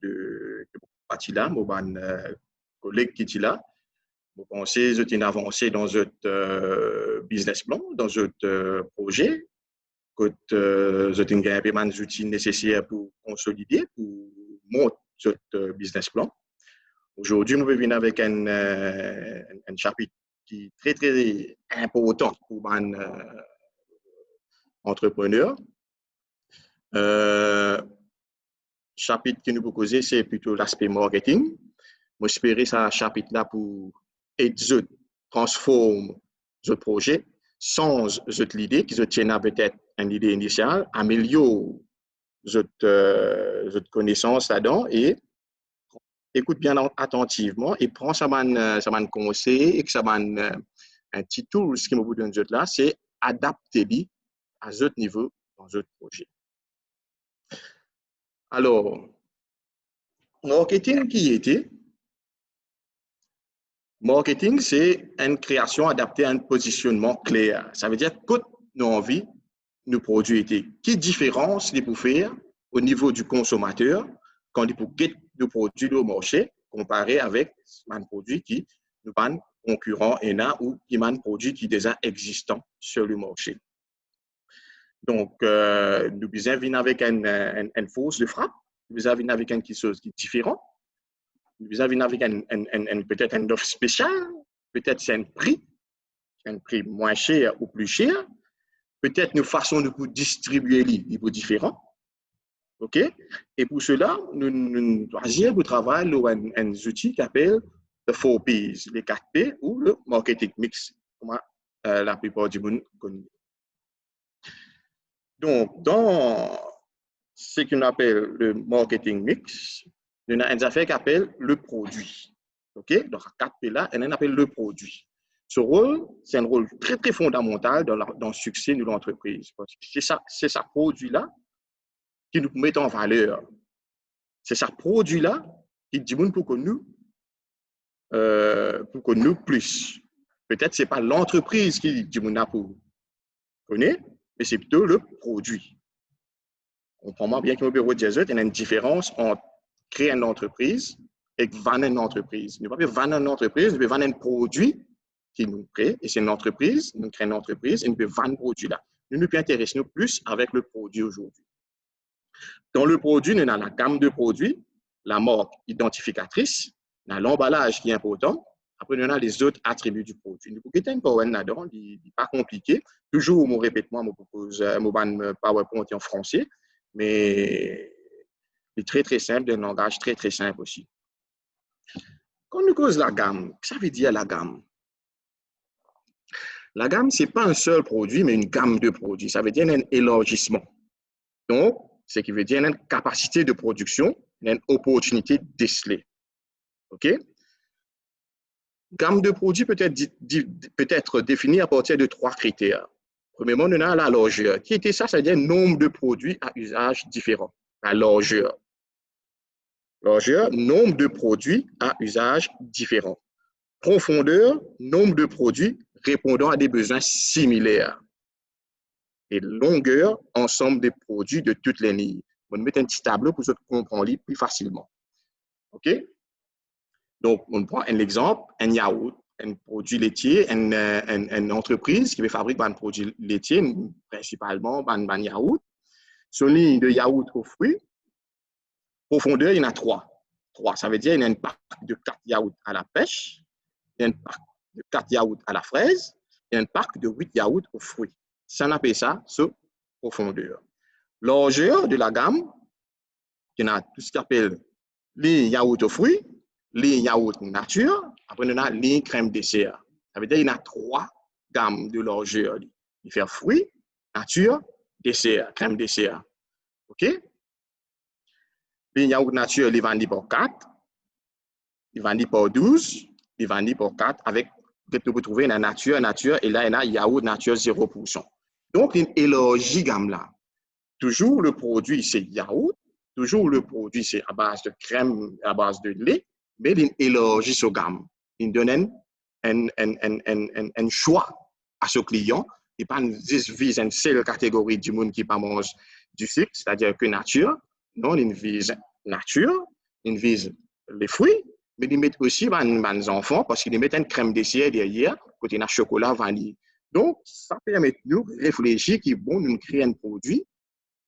de partie là, mon collègue qui est là. Vous pensez que une avancée dans votre business plan, dans votre projet, que vous avez un peu des outils nécessaires pour consolider, pour monter votre business plan. Aujourd'hui, nous venons avec un chapitre qui est très, très important pour un entrepreneur. Chapitre que nous proposons, c'est plutôt l'aspect marketing. J'espère que ce chapitre-là pour aider à transformer ce projet sans l'idée qu'ils tiennent peut-être une idée initiale, améliorer votre connaissance là-dedans et écoute bien attentivement et prends ça man conseil et que ça man un petit tool ce qui me vous donne là, c'est adapter à ce niveau dans ce projet. Alors, marketing qui était? Marketing, c'est une création adaptée à un positionnement clair. Ça veut dire que nos envies, nos produits étaient. Quelle différence il pour faire au niveau du consommateur quand il faut get nos produits au marché comparé avec un produit qui nous un concurrent ou qui un produit qui est déjà existant sur le marché. Donc, nous devons venir avec une force de frappe, nous devons venir avec quelque chose qui est différent. Nous avons avec peut-être une offre spéciale, peut-être c'est un prix moins cher ou plus cher, peut-être une façon de distribuer les prix différents. OK? Et pour cela, nous choisissons pour travailler un outil qui s'appelle le 4Ps, les 4P ou le marketing mix, comme la plupart du monde connaît. Donc, dans ce qu'on appelle le marketing mix, il y a une affaire qui s'appelle le produit. OK? Donc, à 4P là, on appelle le produit. Ce rôle, c'est un rôle très, très fondamental dans le succès de l'entreprise. C'est ça produit-là qui nous met en valeur. C'est ça produit-là qui dit pour que nous plus. Peut-être que ce n'est pas l'entreprise qui dit pour connaître, mais c'est plutôt le produit. On comprend bien qu'au bureau de Jésus, il y a une différence entre créer une entreprise et vendre une entreprise. Nous ne pouvons pas vendre une entreprise, nous pouvons vendre un produit qui nous crée, et c'est une entreprise, nous créons une entreprise et nous pouvons vendre ce produit-là. Nous nous intéressons plus avec le produit aujourd'hui. Dans le produit, nous avons la gamme de produits, la marque identificatrice, nous avons l'emballage qui est important, après nous avons les autres attributs du produit. Nous pouvons un PowerPoint là-dedans, il n'est pas compliqué. Toujours, je répète, je propose un PowerPoint en français, mais il est très, très simple, d'un langage très, très simple aussi. Quand nous cause la gamme, qu'est-ce que ça veut dire la gamme? La gamme, ce n'est pas un seul produit, mais une gamme de produits. Ça veut dire un élargissement. Donc, ce qui veut dire une capacité de production, une opportunité décelée. OK? Gamme de produits peut être définie à partir de 3 critères. Premièrement, on a la largeur. Qui était ça? C'est-à-dire nombre de produits à usage différent. La largeur. Largeur, nombre de produits à usage différent. Profondeur, nombre de produits répondant à des besoins similaires. Et longueur, ensemble des produits de toutes les lignes. On met un petit tableau pour que vous compreniez plus facilement. OK? Donc, on prend un exemple, un yaourt, un produit laitier, une entreprise qui fabrique un produit laitier, principalement un yaourt. Sur ligne de yaourt aux fruits, profondeur, il y en a 3. 3, ça veut dire qu'il y a une pack de 4 yaourts à la pêche, il y a une pack de 4 yaourts à la fraise, il y a une pack de 8 yaourts aux fruits. Ça, on appelle ça sur profondeur. Largeur de la gamme, il y en a tout ce qu'on appelle les yaourts aux fruits, les yaourts nature, après on a les crèmes dessert. Ça veut dire qu'il y en a 3 gammes de largeur. Il fait fruits, nature, dessert, crème dessert. OK? Les yaourts nature, ils vendent pour 4, ils vendent pour 12, ils vendent pour 4 avec, vous pouvez trouver la nature, et là, il y a yaourt nature 0%. Donc, une élargie gamme là. Toujours le produit, c'est yaourt, toujours le produit, c'est à base de crème, à base de lait, mais il élargit ce gamme. Il donne un choix à ce client. Il ne vise une seule catégorie du monde qui ne mange du sucre, c'est-à-dire que nature. Non, il vise nature, ils visent les fruits, mais ils mettent aussi les enfants parce qu'ils mettent une crème dessert derrière, côté un chocolat vanille. Donc, ça permet de nous réfléchir qui bon, nous créer un produit.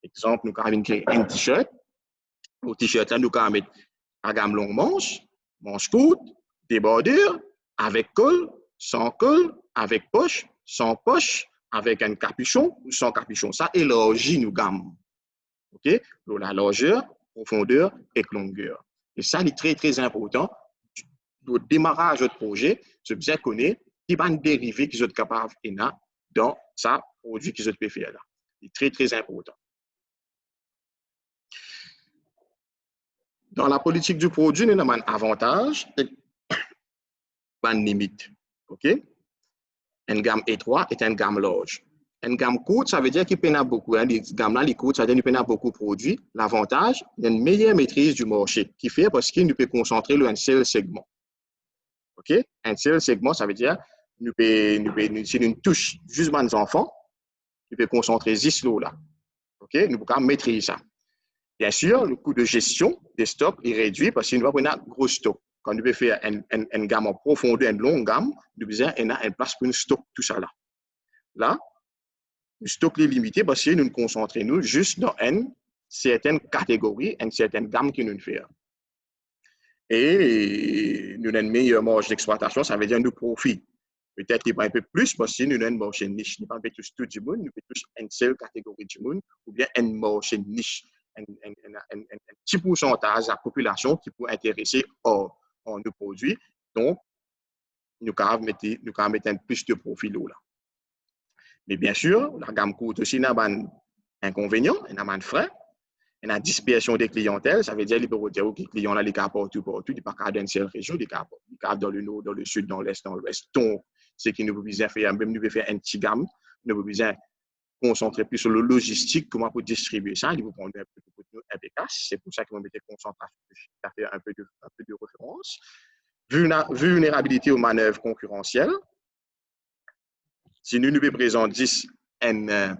Exemple, nous avons créé un t-shirt. Au t-shirt, là, nous avons mettre à gamme longue manche courte, débordure, avec col, sans col, avec poche, sans poche, avec un capuchon ou sans capuchon. Ça élargit nos gammes. OK? Pour la largeur, profondeur et longueur. Et ça, c'est très, très important. Au démarrage de projet, je vous connais qui va dériver qui sont capables de dans ça produit qui sont faire là. C'est très, très important. Dans la politique du produit, nous avons un avantage et une limite. OK? Une gamme étroite est une gamme large. Une gamme courte, ça veut dire qu'il peut y avoir beaucoup. Hein, les gammes là, les courtes, ça veut dire qu'il peut y avoir beaucoup de produits. L'avantage, il y a une meilleure maîtrise du marché qui fait parce qu'il nous peut concentrer sur un seul segment. OK? Un seul segment, ça veut dire si nous touche juste les enfants, nous peut concentrer 10 lots là. OK? Nous pouvons maîtriser ça. Bien sûr, le coût de gestion des stocks est réduit parce qu'il nous va prendre un gros stock. Quand nous pouvons faire une gamme en profondeur, une longue gamme, nous avons une place pour nous stocker tout ça là. Là, le stock est limité parce que nous nous concentrons juste dans une certaine catégorie, une certaine gamme que nous faisons. Et nous avons une meilleure marge d'exploitation, ça veut dire nous profitons. Peut-être qu'il y a un peu plus parce que nous avons une marge niche. Nous ne pouvons pas tous tout du monde, nous pouvons tous une seule catégorie du monde ou bien une marge niche. Un petit pourcentage de la population qui peut intéresser en nos produits. Donc, nous pouvons mettre plus de profil là. Mais bien sûr, la gamme courte aussi n'a pas d'inconvénients, il n'a pas de frais. Il y a une dispersion des clientèles, ça veut dire que les clients là, les cas partout, ils ne sont pas dans une seule région, ils sont dans le nord, dans le sud, dans l'est, dans l'ouest. Donc, ce qui nous peut faire, même nous pouvons faire un petit gamme, nous pouvons besoin concentrer plus sur le logistique, comment pour distribuer ça, il vous prendre un peu de contenu efficace. C'est pour ça que vous mettez concentration, ça fait un peu de référence. Vulnérabilité aux manœuvres concurrentielles. Si nous nous présentons 10 un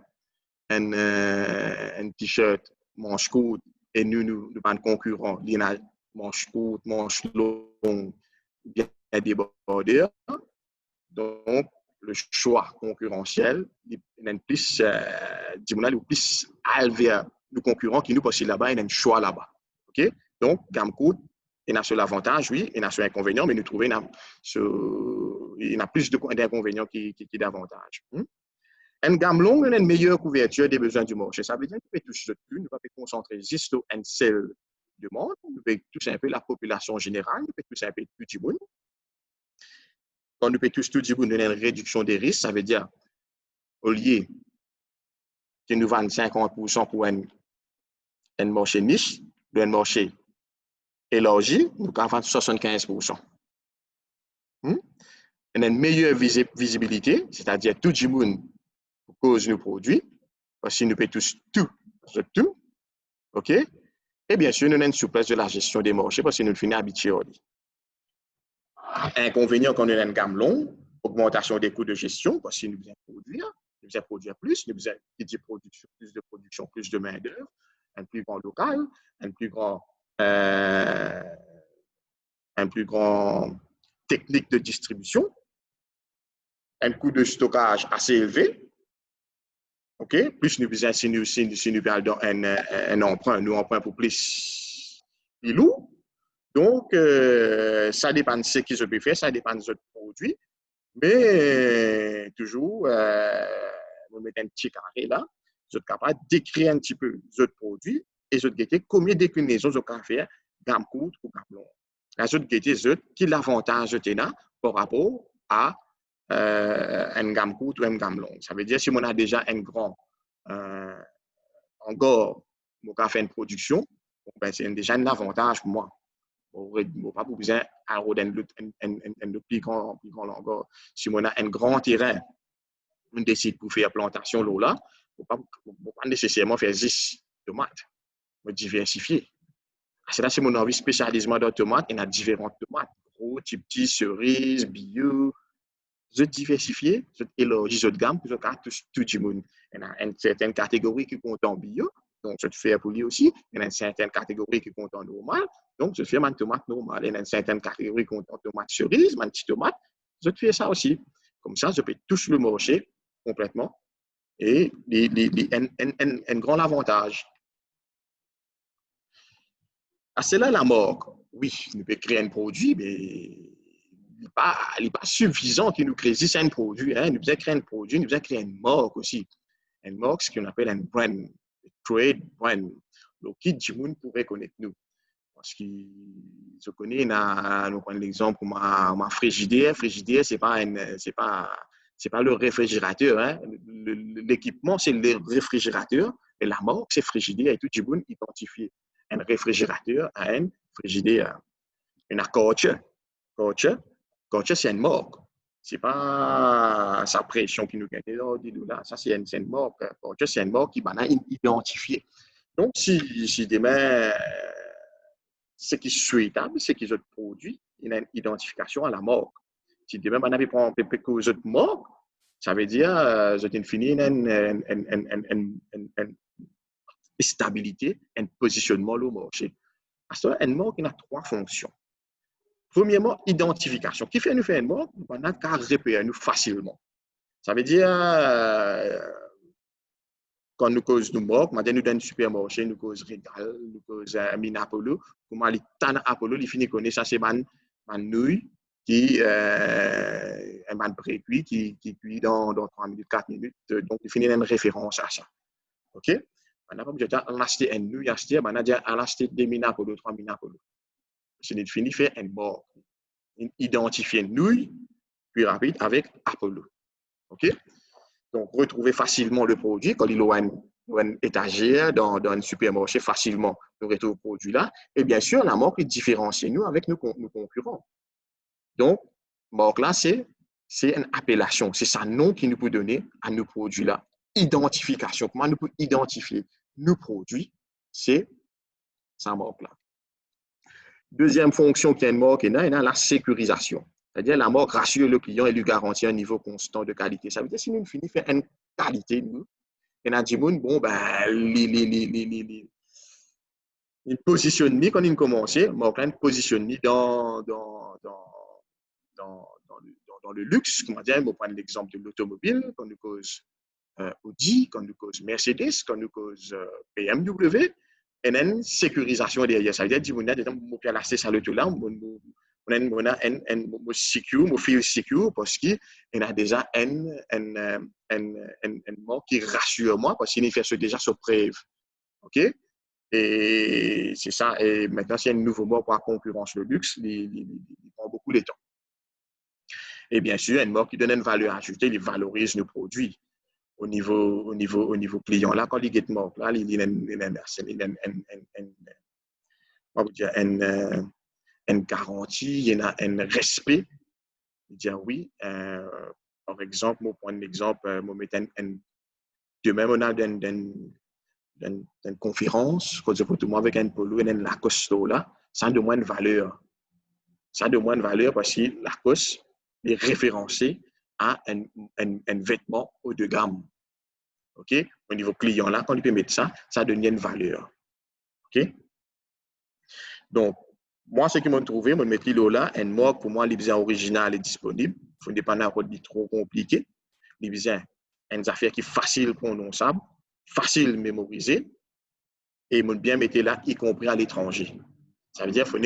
t-shirt manche courte et nous pas de concurrent, il y a manche courte, manche longue, bien débordeur. Donc, le choix concurrentiel, il y a plus, plus vers le concurrent qui nous possède là-bas, il y a un choix là-bas. OK? Donc, gamme courte, il y a sur l'avantage, oui, il y a sur l'inconvénient, mais nous trouvons il y a plus d'inconvénients qui d'avantages. Une gamme longue, il y a une meilleure couverture des besoins du marché. Ça veut dire qu'on peut toucher plus, nous ne pouvons pas concentrer juste sur une seule demande, nous pouvons toucher un peu la population générale, nous pouvons toucher un peu tout le monde. Quand nous pouvons toucher tout le monde, nous avons une réduction des risques, ça veut dire au lieu que nous vendons 50% pour un marché niche, un marché élargi, nous pouvons vendre 75%. On a une meilleure visibilité, c'est-à-dire tout le monde cause nos produits, parce que nous pouvons tous tout, OK? Et bien sûr, nous avons une souplesse de la gestion des marchés parce que nous finissons habitués. Inconvénient quand on a une gamme longue, augmentation des coûts de gestion parce que nous devons produire plus, nous devons plus de production, plus de main-d'œuvre, un plus grand local, un plus grand technique de distribution, un coût de stockage assez élevé. OK? Plus nous besoin, si nous perdons un emprunt pour plus lourd. Donc, ça dépend de ce qu'ils peuvent faire, ça dépend des autres produits. Mais toujours, vous mettez un petit carré là, vous êtes capable d'écrire un petit peu les autres produits et vous êtes combien de déclinaisons vous pouvez faire, gamme courte ou gamme longue. La autres qui est l'avantage de là par rapport à une gamme courte ou une gamme longue. Ça veut dire si on a déjà un grand encore, on a fait une production, ben c'est déjà un avantage pour moi. On n'a pas besoin d'un plus grand longueur. Si on a un grand terrain, on décide pour faire plantation là, on ne pas nécessairement faire 10 tomates. On diversifier. C'est là si on a envie spécialisement dans tomates, il y a différentes tomates. Gros, petits, cerises, bio. Je diversifier, je élargis de gamme pour tout le monde. Il y a une certaine catégorie qui compte en bio, donc je fais pour lui aussi. Il y a une certaine catégorie qui compte en normal, Donc, je fais ma tomate normale. Il y a une certaine catégorie qui ont tomate cerise, ma petite tomate. Je fais ça aussi. Comme ça, je peux tous le marché complètement. Et un grand avantage. Ah, c'est là la mort. Oui, nous pouvons créer un produit, mais il n'est pas suffisant qu'il nous crée un produit. Hein. Nous devons créer un produit, nous devons créer une marque aussi. Une marque, ce qu'on appelle un brand, trade brand. Donc, qui du monde pourrait connaître nous? Parce que je connais, nous prenons l'exemple pour ma frigidaire. Frigidaire, c'est pas le réfrigérateur. Hein. L'équipement, c'est le réfrigérateur. Et la marque, c'est frigidaire. Et tout le monde identifié un réfrigérateur à un frigidaire. Une coach. Coach, c'est une marque. C'est pas sa pression qui nous gagne. Là, ça, c'est une marque. Coach, c'est une marque qui est identifiée. Donc, si demain, ce qui est souhaitable, c'est qu'ils ont produit une identification à la marque. Si demain, on avait pas un peu de autres marques, ça veut dire que fini une stabilité, un positionnement au marché. Parce qu'une marque a trois fonctions. Premièrement, identification. Qui fait nous faire une marque? On a qu'à repérer nous facilement. Ça veut dire quand nous cause nous marque, maintenant nous donne supermarché, nous cause Régal, nous cause Mina Apollo, comment les tan Apollo, les finit connaître ça c'est man nouille qui un man précuit qui cuit dans 3 minutes, 4 minutes. Donc il finit une référence à ça. OK? Maintenant comme je dis on acheter une nouille acheter, maintenant dire on acheter des Mina Apollo, 3 Mina Apollo. C'est fini faire une marque. Identifier une nouille plus rapide avec Apollo. OK? Donc, retrouver facilement le produit quand il a une étagère dans un supermarché, facilement nous retrouver le produit là. Et bien sûr, la marque différencie nous avec nos concurrents. Donc, marque là, c'est une appellation. C'est ça nom qui nous peut donner à nos produits là. Identification. Comment nous pouvons identifier nos produits? C'est sa marque là. Deuxième fonction qui est une marque, c'est la sécurisation. C'est-à-dire la marque rassure le client et lui garantit un niveau constant de qualité. Ça veut dire si nous finissons faire une qualité, nous, et on dit, bon, ben, il positionne quand il commence, il positionne dans le luxe. Comment dire, on va prendre l'exemple de l'automobile, quand nous cause Audi, quand nous cause Mercedes, quand nous cause BMW, et une sécurisation derrière. Ça veut dire, on a laissé ça le tout là, on a un secure, feel secure parce qu'il a déjà un mot qui rassure moi parce qu'il fait déjà sur preuve. OK? Et c'est ça. Et maintenant, c'est un nouveau mot pour la concurrence, le luxe, il prend beaucoup de temps. Et bien sûr, un mot qui donne une valeur ajoutée, il valorise nos produits au niveau client. Là, quand il est mort, là, il a une garantie, il y a un respect. Il dit oui. Par exemple, moi, prendre l'exemple, demain, on a une conférence, quand je tout le monde avec un polo et un Lacoste là, ça a de moins de valeur. Ça a de moins de valeur parce que Lacoste est référencé à un vêtement haut de gamme. OK? Au niveau client, là, quand il peut mettre ça, ça donne une valeur. OK? Donc, moi, ce qui m'a trouvé, je mettre là, une marque pour moi, les besoins original est disponible. Il ne faut pas être trop compliqué. Les besoins, une affaire qui est facile prononçable, facile mémoriser, et bien mettre là, y compris à l'étranger. Ça veut dire qu'il faut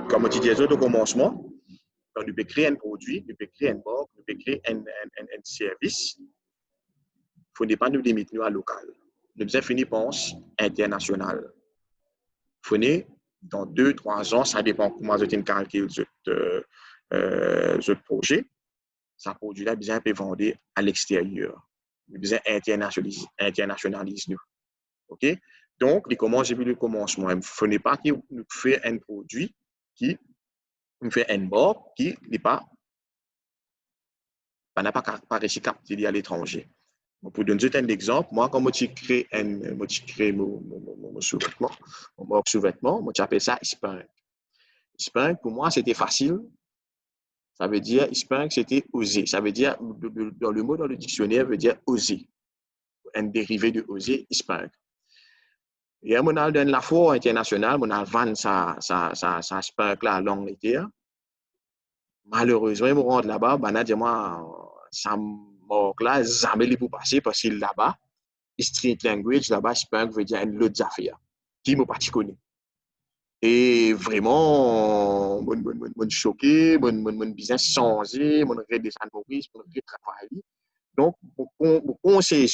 comme tu disais au commencement, quand on peut créer un produit, on peut créer une marque, on peut créer un service, il ne faut pas nous limiter à local. Nous devons finir par international. Il faut dans 2-3 ans, ça dépend comment vous avez calculé ce projet, ça produit là, bien peut vendre à l'extérieur. Nous devons internationaliser nous. OK? Donc, j'ai vu le commencement. Il ne faut pas que nous fassions un produit qui nous fait un mort qui n'est pas réussi à capter à l'étranger. Pour donner un exemple, moi, quand je crée mon sous-vêtement, mon sous-vêtement, j'appelle ça Spunk. Spunk, pour moi, c'était facile. Ça veut dire, Spunk, c'était oser. Ça veut dire, dans le dictionnaire, veut dire oser. Un dérivé de oser, Spunk. Et on a dans la foire internationale, on a vendu ça spark là, long été. Malheureusement, ils me rendent là-bas, ben, on a dit, moi, ça mort là, jamais les pour passer parce que là-bas, street language, là-bas, spark veut dire une autre affaire, qui m'a pas connu. Et vraiment, mon choqué, mon business changé, mon redescendre Maurice, mon retravailler. Donc, mon conseil,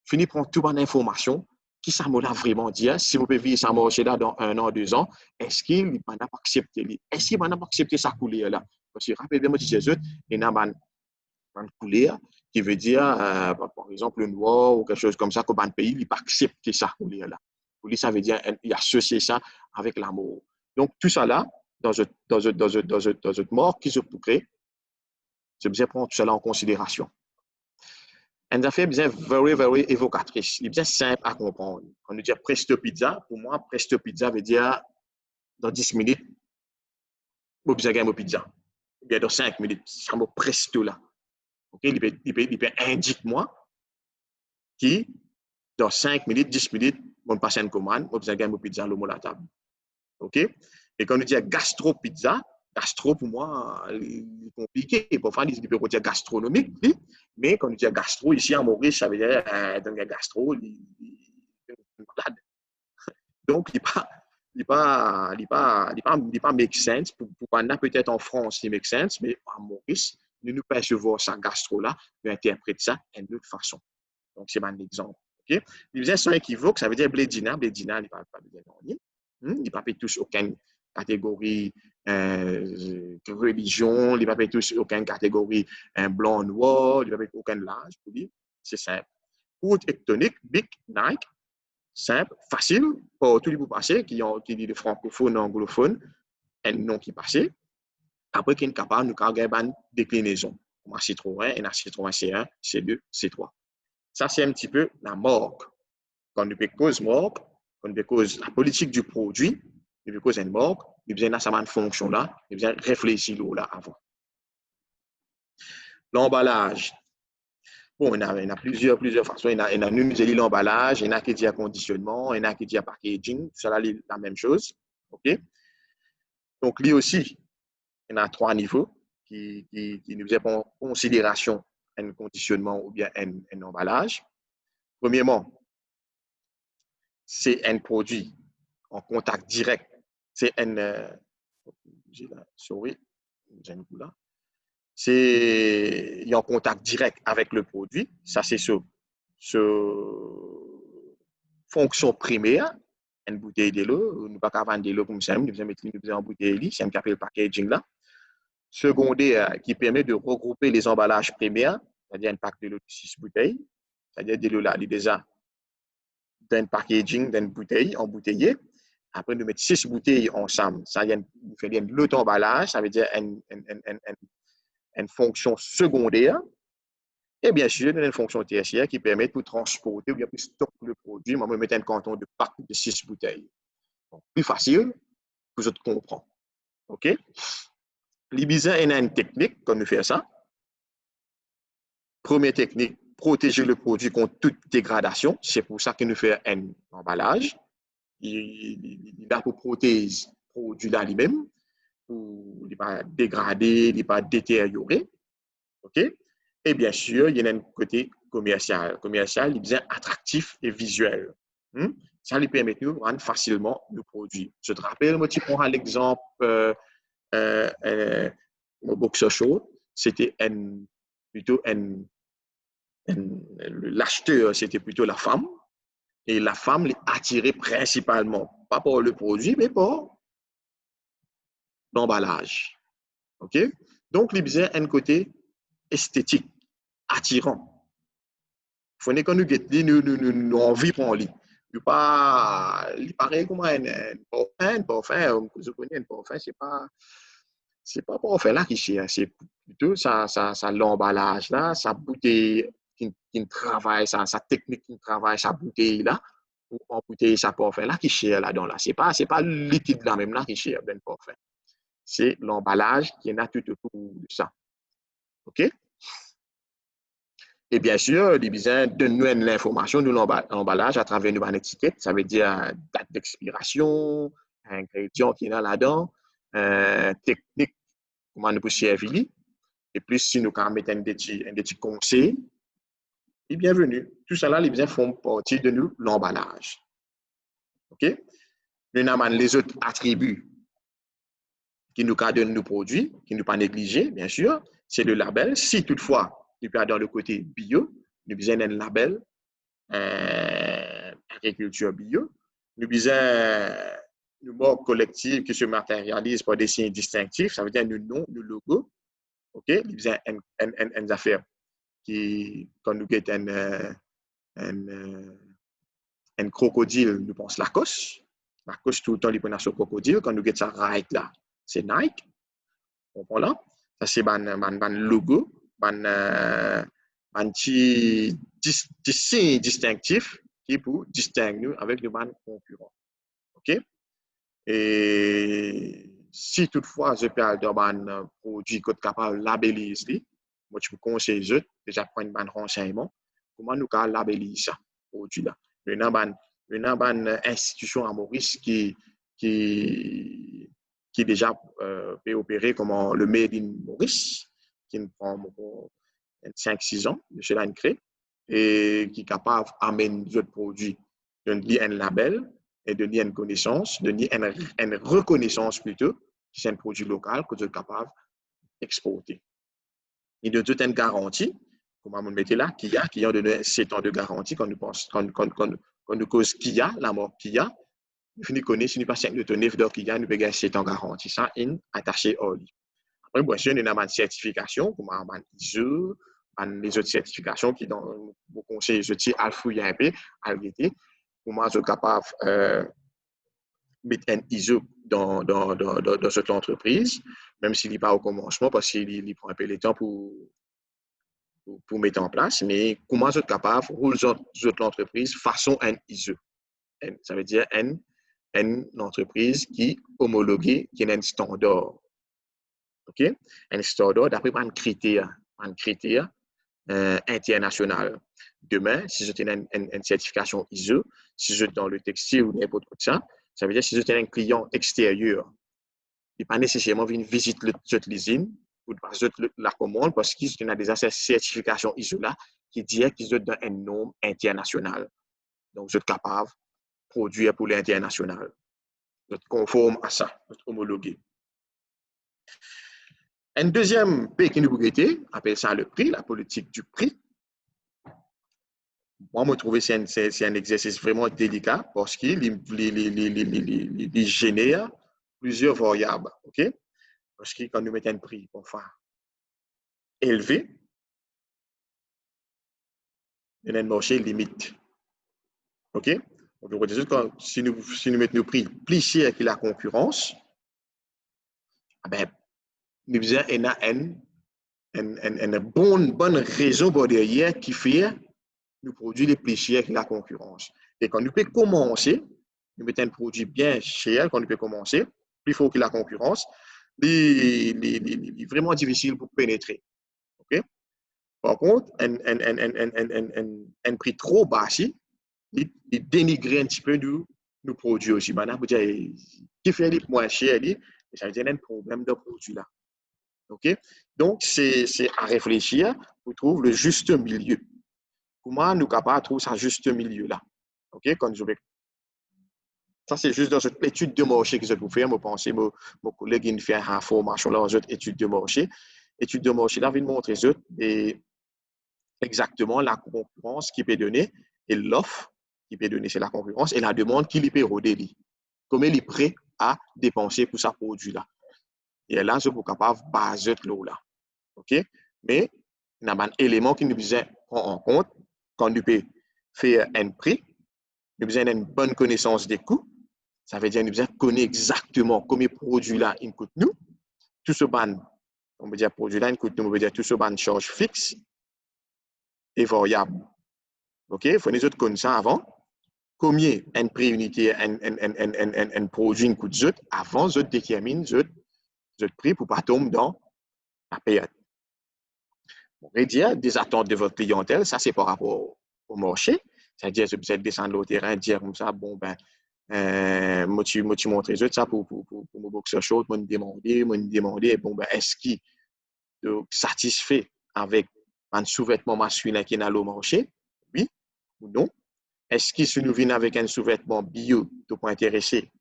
fini prendre toute bonne information, qui ça m'a vraiment dit, si vous pouvez vivre ça marcher là dans 1 an, 2 ans, est-ce qu'il n'a pas accepté, est-ce qu'il n'a pas accepté sa couleur là? Parce que rappelez-moi, Jésus, il y a une couleur qui veut dire, par exemple, le noir ou quelque chose comme ça, qu'au pays, il n'a pas accepté sa couleur là. Lui, ça veut dire il associe ça avec l'amour. Donc, tout ça là, dans une mort qui se pourrait, c'est bien prendre tout cela en considération. Une affaire bien very, very évocatrice. Il est bien simple à comprendre. Quand on dit presto pizza, pour moi, presto pizza veut dire dans 10 minutes, je vais gagner mon pizza. Ou bien dans 5 minutes, ça me presto là. Okay? Il peut indique-moi qui, dans 5 minutes, 10 minutes, je passe une commande, je vais gagner mon pizza le mot la table. OK? Et quand on dit gastro-pizza, gastro pour moi, c'est compliqué. Parfois, il peut dire gastronomique, mais quand on dit gastro, ici en Maurice, ça veut dire dans le gastro, il malade. Donc, il pas make sense. Pour peut-être en France, il make sense, mais en Maurice, nous percevons ça gastro-là, nous interprétons ça d'une autre façon. Donc, c'est un exemple. OK? Il disait sans équivoque, ça veut dire blédina. Blédina, il ne parle pas de rien. Il ne parle pas tous aucune catégorie religion, il ne parle pas tous aucune catégorie blanc, noir, il ne parle pas aucun âge. C'est simple. Route tectonique, big, Nike, simple, facile, pour tous les bouts passés qui dit de francophone, anglophone, un nom qui passait. Après, qui est capable de faire une déclinaison. Comme Citroën, un Citroën C1, C2, C3. Ça, c'est un petit peu la morgue. Quand on cause morgue, quand on cause la politique du produit, on cause une morgue, il y a une fonction là, il y a réfléchir là avant. L'emballage. Bon, il y a plusieurs façons. Il y a une qui dit l'emballage, il y en a qui dit conditionnement, il y en a qui dit packaging, c'est la même chose. OK? Donc, lui aussi, il y a 3 niveaux qui nous prennent en considération un conditionnement ou bien un emballage. Premièrement, c'est un produit en contact direct. C'est un. Sorry, là. C'est en contact direct avec le produit. Ça, c'est ce fonction primaire. Une bouteille de l'eau, nous ne pouvons pas vendre de l'eau comme ça, nous devons mettre en bouteille, c'est un qui appelle le packaging là. Secondaire, qui permet de regrouper les emballages primaires, c'est-à-dire un pack de l'eau de 6 bouteilles, c'est-à-dire de l'eau là, il est déjà d'un packaging, d'une bouteille embouteillée. Après, nous mettons 6 bouteilles ensemble. Ça fait bien l'auto-emballage, ça veut dire une fonction secondaire. Et bien sûr, une fonction tertiaire qui permet de transporter ou bien de stocker le produit. Moi, je vais mettre un canton de pack de 6 bouteilles. Donc, plus facile, vous autres comprendre. OK? L'Ibiza est une technique, quand nous faisons ça. Première technique, protéger le produit contre toute dégradation. C'est pour ça que nous faisons un emballage. Il a pour protéger le produit là lui-même, pour ne pas dégrader, ne pas détériorer. OK? Et bien sûr, il y a un côté commercial. Commercial, il est bien attractif et visuel. Ça lui permet de rendre facilement le produit. Je te rappelle, moi, tu prends l'exemple au boxer show, c'était plutôt l'acheteur, c'était plutôt la femme. Et la femme l'est attirée principalement, pas pour le produit, mais pour l'emballage. OK? Donc, il y a un côté esthétique, attirant. Il faut que nous guettions, nous envie pour lui. Il paraît comme un parfum, vous connaissez un parfum, c'est pas parfum là qui cherche, c'est plutôt ça l'emballage là, sa bouteille qui travaille, sa technique qui travaille, sa bouteille là, pour embouteiller sa parfum là qui cherche là-dedans là. C'est pas le liquide là même là qui cherche ben parfum. C'est l'emballage qui est là tout autour de ça. OK? Et bien sûr, il besoin de nous l'information de l'emballage à travers une étiquette. Ça veut dire date d'expiration, ingrédients qui est là-dedans, technique, comment nous peut servir. Et plus si nous quand mettre un petit conseil, et bienvenue. Tout ça là, les biens font partie de nous l'emballage. OK? Nous avons les autres attributs qui nous donnent nos produits, qui ne pas négliger, bien sûr, c'est le label. Si toutefois, nous sommes dans le côté bio, nous avons un label agriculture bio. Nous avons une marque collective qui se matérialise par des signes distinctifs, ça veut dire nos noms, nos logos. OK? Nous avons une affaire qui, quand nous avons un crocodile, nous pensons Lacoste. Lacoste, tout le temps, il prend ce crocodile. Quand nous avons ça right là, c'est Nike. On là. Ça, c'est un logo, un petit signe distinctif qui est pour distinguer nous avec les concurrents. OK? Et si toutefois, je parle d'un produit que tu es capable de labelliser, moi, je vous conseille déjà prendre un renseignement. Comment nous pouvons labelliser ça, produit-là? Il y a une institution à Maurice qui déjà peut opérer comme le Made in Maurice, qui prend 5-6 ans de cela crée, et qui est capable d'amener d'autres produits, de lier un label et de lier une connaissance, de lier une reconnaissance plutôt, qui c'est un produit local que vous êtes capable d'exporter. Et de toute une garantie, comment on met là, qui a donné 7 ans de garantie quand nous pense, quand nous cause Kia, la mort Kia, nous connaissons, si nous passons de tonner de Kia, nous payons 7 ans de garantie. Ça, in attaché au lit. Après, bien sûr, nous avons une certification, comme un ISO, les autres certifications qui, dans vos conseils, je dis, à fouiller un peu, à l'été, pour moi, je suis capable de mettre un ISO dans cette entreprise, même s'il n'est pas au commencement, parce qu'il prend un peu de temps pour mettre en place, mais comment je suis capable de rouler l'entreprise façon un ISO. Ça veut dire une entreprise qui est homologuée, qui a un standard. OK? Un standard d'après un critère international. Demain, si je tenais une certification ISO, si je suis dans le textile ou n'importe quoi de ça, ça veut dire si je tenais un client extérieur, il n'est pas nécessairement venir visiter l'usine ou pas la commande parce qu'il y a déjà cette certification ISO là qui dit qu'ils sont dans un norme international. Donc, vous êtes capable de produire pour l'international. Vous êtes conforme à ça, vous êtes homologué. Un deuxième pays qui nous regrettait, appelle ça le prix, la politique du prix. Moi, je trouve que c'est un exercice vraiment délicat parce qu'il génère plusieurs variables. OK? Parce que quand nous mettons un prix enfin, élevé, il y a un marché limite. OK? Donc, si nous mettons nos prix plus cher que la concurrence, ben, nous avons une bonne raison pour derrière qui fait nous produire les plus chers que la concurrence. Et quand nous pouvons commencer, nous mettons un produit bien cher, quand nous pouvons commencer, plus fort que la concurrence, c'est vraiment difficile pour pénétrer. Okay? Par contre, un prix trop bas, il dénigre un petit peu nos produits aussi. Maintenant, vous dire, qui fait les moins cher, ça veut dire un problème de produit là. OK? Donc, c'est à réfléchir pour trouver le juste milieu. Comment nous sommes capables de trouver ce juste milieu-là? OK? Ça, c'est juste dans cette étude de marché que je peux faire. Je pense que mon collègue il fait une formation dans cette étude de marché. L'étude de marché, là, vient montrer exactement la concurrence qui peut donner et l'offre qui peut donner, c'est la concurrence et la demande qui peut roder. Comment il est prêt à dépenser pour sa produit-là? Et là, je suis capable de baser là. OK? Mais il y a un élément qui nous besoin prendre en compte quand nous peut faire un prix. Nous besoin d'une bonne connaissance des coûts. Ça veut dire que nous besoin connaître exactement combien de produits là il coûte nous. Tout ce ban, on veut dire produit là il coûte nous, on veut dire tout ce ban charge fixe et variable. OK? Il faut les autres connaître ça avant. Combien un prix unité, un produit coûte zut avant de déterminer zut prix pour ne pas tomber dans la période. Réduire des attentes de votre clientèle, ça c'est par rapport au marché. C'est-à-dire, vous êtes descendre au terrain, dire comme ça, bon, ben, moi, tu montres les autres, ça pour mon boxer short, moi, demander, bon, ben, est-ce qu'il est satisfait avec un sous-vêtement masculin qui est dans le marché? Oui ou non? Est-ce qu'il se nous vient avec un sous-vêtement bio, de pas intéressé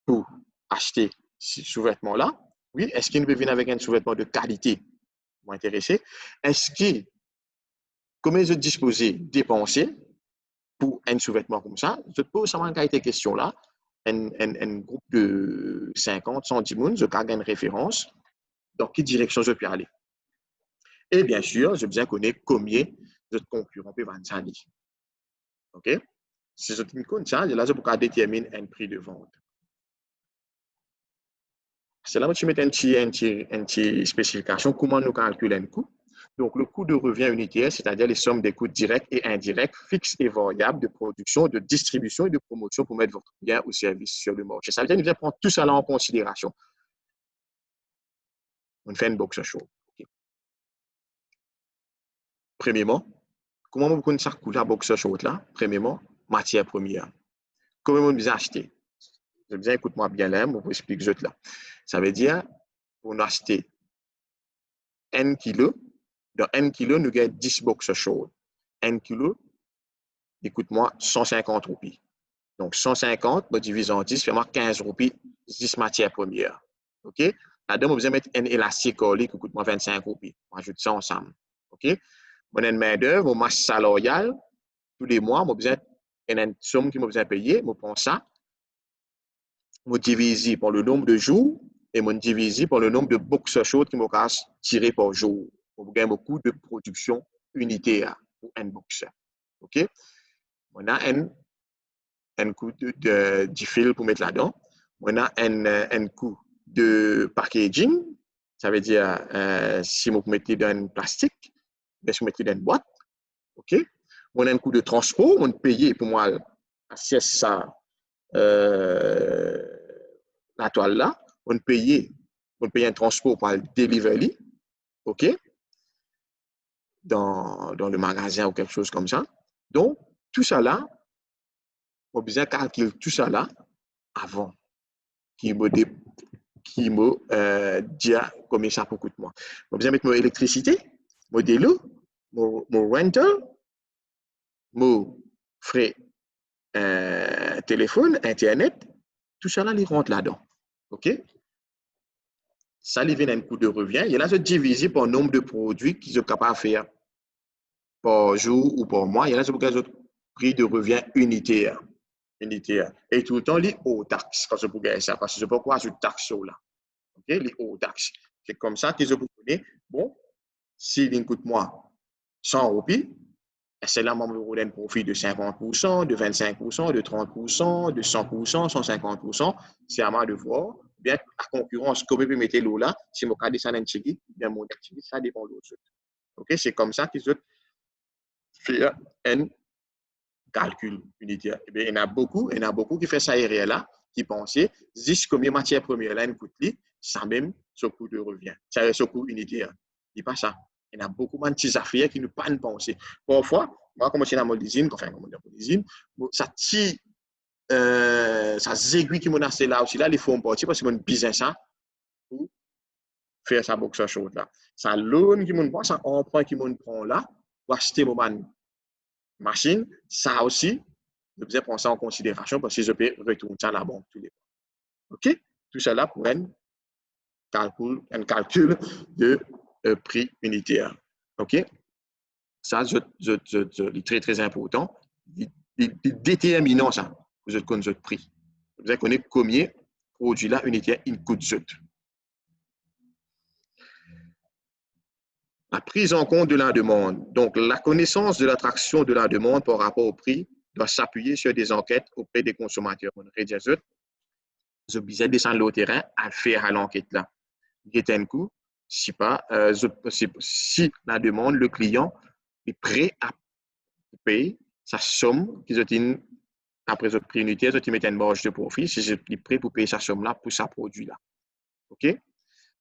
pour acheter ce sous-vêtement-là? Oui. Est-ce qu'il nous vient avec un sous-vêtement de qualité pour intéressé? Est-ce qu'il, comment ils sont disposés dépenser pour un sous-vêtement comme ça? Je te pose seulement quelques questions-là. Un groupe de 50, 110 personnes, je garde une référence dans quelle direction je peux aller. Et bien sûr, je besoin connaître combien de concurrents peuvent vendre ça. OK? Si je ne connais ça, là, je peux déterminer un prix de vente. C'est là que tu mets une petite spécification, comment nous calculons un coût. Donc, le coût de revient unitaire, c'est-à-dire les sommes des coûts directs et indirects, fixes et variables de production, de distribution et de promotion pour mettre votre bien ou service sur le marché. Ça veut dire que nous devons prendre tout ça là en considération. On fait une box show. Okay. Premièrement, comment vous connaissez ça coût la box show là? Premièrement, matière première. Comment vous besoin acheter? Je veux dire, écoute-moi bien là, je vous explique juste là. Ça veut dire, pour nous acheter 1 kilo, dans 1 kilo, nous avons 10 box chaudes. 1 kilo, écoute-moi, 150 roupies. Donc, 150, je divise en 10, fait-moi 15 roupies, 10 matières premières. OK? Là-dedans, vous allez mettre un élastique qui coûte-moi 25 roupies. On ajoute ça ensemble. OK? Mon main-d'œuvre, mon masse salariale, tous les mois, je besoin une somme qui m'a besoin payer, je prends ça, je divise par le nombre de jours et je divise par le nombre de box chaudes qui me casse tirer par jour. On gagne beaucoup de production unitaire pour un box. OK? On a un coût de fil pour mettre là-dedans. On a un coût de packaging. Ça veut dire, si vous mettez dans un plastique, si vous mettez dans une boîte, OK? On a un coût de transport. On paye pour moi, assiette ça, la toile là. On paye un transport pour le delivery, OK? Dans le magasin ou quelque chose comme ça. Donc, tout ça là, on a besoin de calculer tout ça là avant qui me dit combien ça coûte moi. On a besoin de mettre mon électricité, mon délo, mon rental, mon frais téléphone, internet, tout ça là, il rentre là-dedans. OK? Ça, il vient un coût de revient. Et là, je divise par le nombre de produits qu'ils sont capables de faire par jour ou par mois. Et là, je vous un prix de revient unitaire. Et tout le temps, les hauts taxes, quand je vous gagne ça, parce que je ne peux pas ajouter taxes là. OK? Les hauts taxes. C'est comme ça que je vous connais. Bon, s'il coûte moi 100 roupies, c'est là que je vous donne un profit de 50%, de 25%, de 30%, de 100%, 150%. C'est à moi de voir. Bien, la concurrence, comme je peux mettre l'eau là, si je vais descendre un petit bien mon activité, ça dépend de l'autre. OK? C'est comme ça qu'ils font un calcul unitaire. Eh bien, il y en a beaucoup qui font ça là, qui pensent, juste combien matière première là, une coûte, ça même ce coût de revient. Ça reste ce coût unitaire. Il pas ça. Il y en a beaucoup de petites affaires qui ne pas penser. Parfois, moi, comme je suis dans mon usine, ça tire, ça aiguille qui m'ont assez là aussi, là, ils font partie parce qu'ils ont besoin ça pour faire sa boxe chaude là. Ça loan qui m'ont prend, ça emprunt qui m'ont prend là, pour acheter mon machine, ça aussi, je devais prendre ça en considération parce que je peux retourner ça à la banque tous les mois. OK? Tout ça là pour un calcul de prix unitaire. OK? Ça, c'est très, très important. Déterminant ça, vous connaissez votre prix. Vous allez connaître combien produit là unitaire il coûte. La prise en compte de la demande. Donc, la connaissance de l'attraction de la demande par rapport au prix doit s'appuyer sur des enquêtes auprès des consommateurs. On rédige ça. Je besoin descendre au terrain à faire à l'enquête là. Guetter un coup, si la demande, le client est prêt à payer sa somme qu'ils ont après le prix unitaire, ils mettent une marge de profit, si je suis prêt pour payer sa somme là pour sa produit là. OK?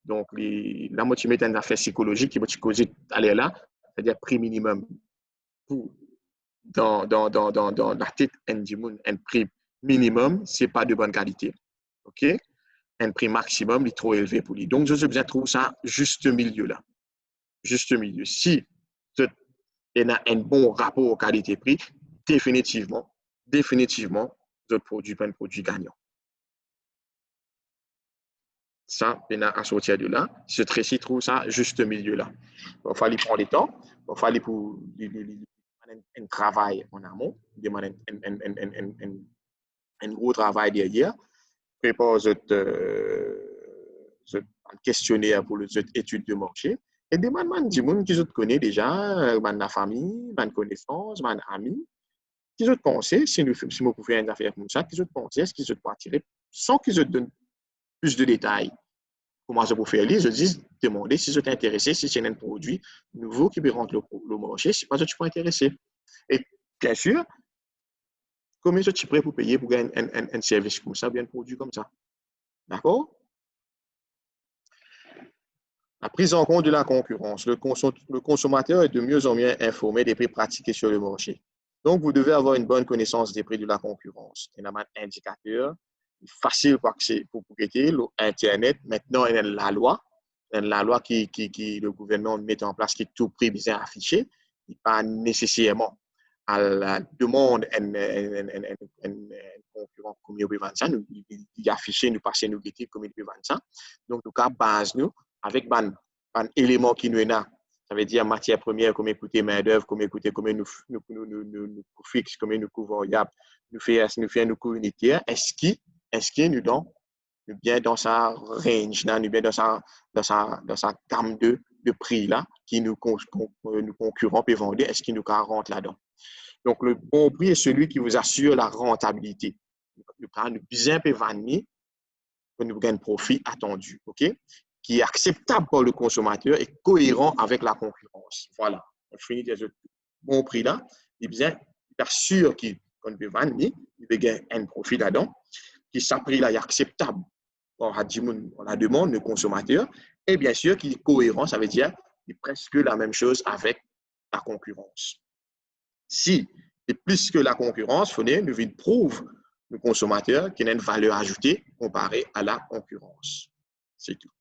Donc, la moitié met une affaire psychologique qui va te causer aller là c'est-à-dire prix minimum pour, dans la tête du monde, un prix minimum, ce n'est pas de bonne qualité. OK? Un prix maximum, il est trop élevé pour lui. Donc, je suis besoin de trouver ça juste milieu là. Juste milieu. Si il y a un bon rapport qualité-prix, définitivement, votre produit pas un produit gagnant. Ça, il y a à sortir de là. Ce Tracy trouve ça juste milieu là. Il fallait prendre le temps. Il fallait pour un travail en amont, demander un gros travail derrière. Prépare ce questionnaire pour cette étude de marché. Et demande du monde qui vous connaît déjà, la famille, ma connaissance, ma ami, qui vous pensent, si vous pouvez faire une affaire comme ça, qui vous pensent, est-ce qu'ils vous peuvent attirer, sans qu'ils vous donnent plus de détails. Comment je peux faire lire, je dis, demander si vous êtes intéressé, si c'est un produit nouveau qui peut rentrer le marché, si pas, je suis pas intéressé. Et bien sûr, combien je suis prêt pour payer pour gagner un service comme ça, bien un produit comme ça. D'accord? La prise en compte de la concurrence. Le consommateur est de mieux en mieux informé des prix pratiqués sur le marché. Donc, vous devez avoir une bonne connaissance des prix de la concurrence. Il y a un indicateur facile pour accéder, pour prêter, l'Internet. Maintenant, il y a la loi. Il y a la loi qui le gouvernement met en place qui est tout prix bien affiché. Il n'est pas nécessairement à la demande un concurrent comme il peut vendre ça. Il affiche, nous passer, nous guetter comme il peut vendre ça. Donc, nous cas base nous avec un élément qui nous est là. Ça veut dire matière première, comme écouter main-d'œuvre, comme écouter comment nous fixe, comment nous coûts variables, nous fait nous coûts unitaires. Est-ce que nous donc nous bien dans sa range là, nous bien dans sa gamme de prix là qui nous concurrents peuvent vendre, est-ce qu'il nous rentre là-dedans? Donc le bon prix est celui qui vous assure la rentabilité. Nous bien peut vendre pour nous gagner un profit attendu, OK? Qui est acceptable par le consommateur et cohérent avec la concurrence. Voilà, on finit des bons prix là, et bien, il assure qu'on peut vendre, il peut gagner un profit là-dedans, qui s'appelle là est acceptable on la demande du consommateur, et bien sûr qui est cohérent, ça veut dire qu'il est presque la même chose avec la concurrence. Si c'est plus que la concurrence, il faut nous prouve le consommateur qu'il a une valeur ajoutée comparée à la concurrence. C'est tout.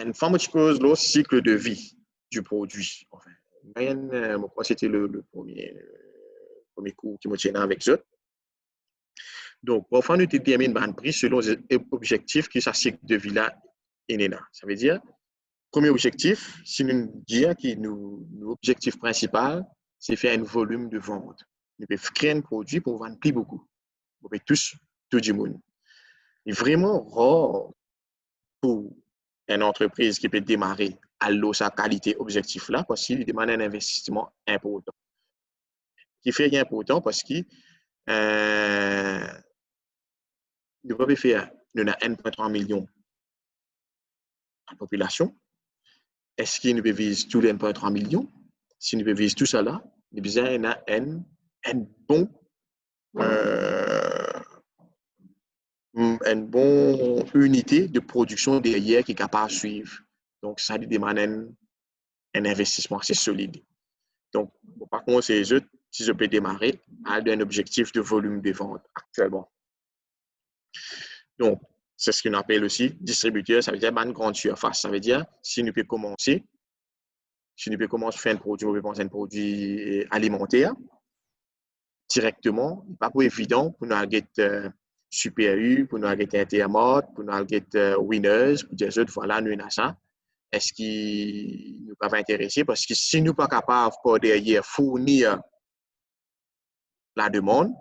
Une fois que tu poses le cycle de vie du produit, enfin, c'était le premier cours qui me tient avec eux. Donc, parfois, nous déterminons un prix selon les objectifs qui sont cycle de vie là et là. Ça veut dire, premier objectif, si nous disons que notre objectif principal, c'est faire un volume de vente. Nous pouvons créer un produit pour vendre plus beaucoup. Nous pouvons tous, tout du monde. C'est vraiment rare pour une entreprise qui peut démarrer à l'eau sa qualité objectif là parce qu'il demande un investissement important. Qui fait important parce que nous pouvons faire, nous avons 1,3 million de population. Est-ce qu'il nous peut viser tous les 1,3 millions? Si nous peut viser tout ça là, nous avons une bonne unité de production derrière qui est capable de suivre. Donc, ça demande un investissement assez solide. Donc, par contre, c'est eux, si je peux démarrer, à un objectif de volume de vente actuellement. Donc, c'est ce qu'on appelle aussi distributeur, ça veut dire une grande surface. Ça veut dire, si nous pouvons commencer à faire un produit, on peut penser à un produit alimentaire, directement, pas pour évident pour nous avoir Super U, pour nous avoir Intermod, pour nous avoir Winners, pour dire voilà, nous avons ça. Est-ce qu'ils nous peuvent intéresser? Parce que si nous ne sommes pas capables de derrière fournir la demande,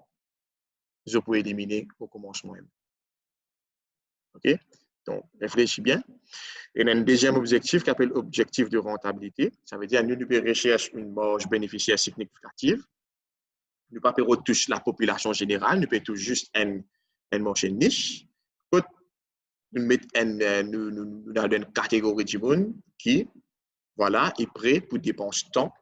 je peux éliminer au commencement. OK? Donc, réfléchis bien. Et un deuxième objectif qui s'appelle objectif de rentabilité. Ça veut dire que nous devons rechercher une marge bénéficiaire significative. Nous ne pouvons pas toucher la population générale, nous pouvons toucher juste un marché niche. Nous mettons dans une catégorie de monde qui voilà, est prêt pour dépenser temps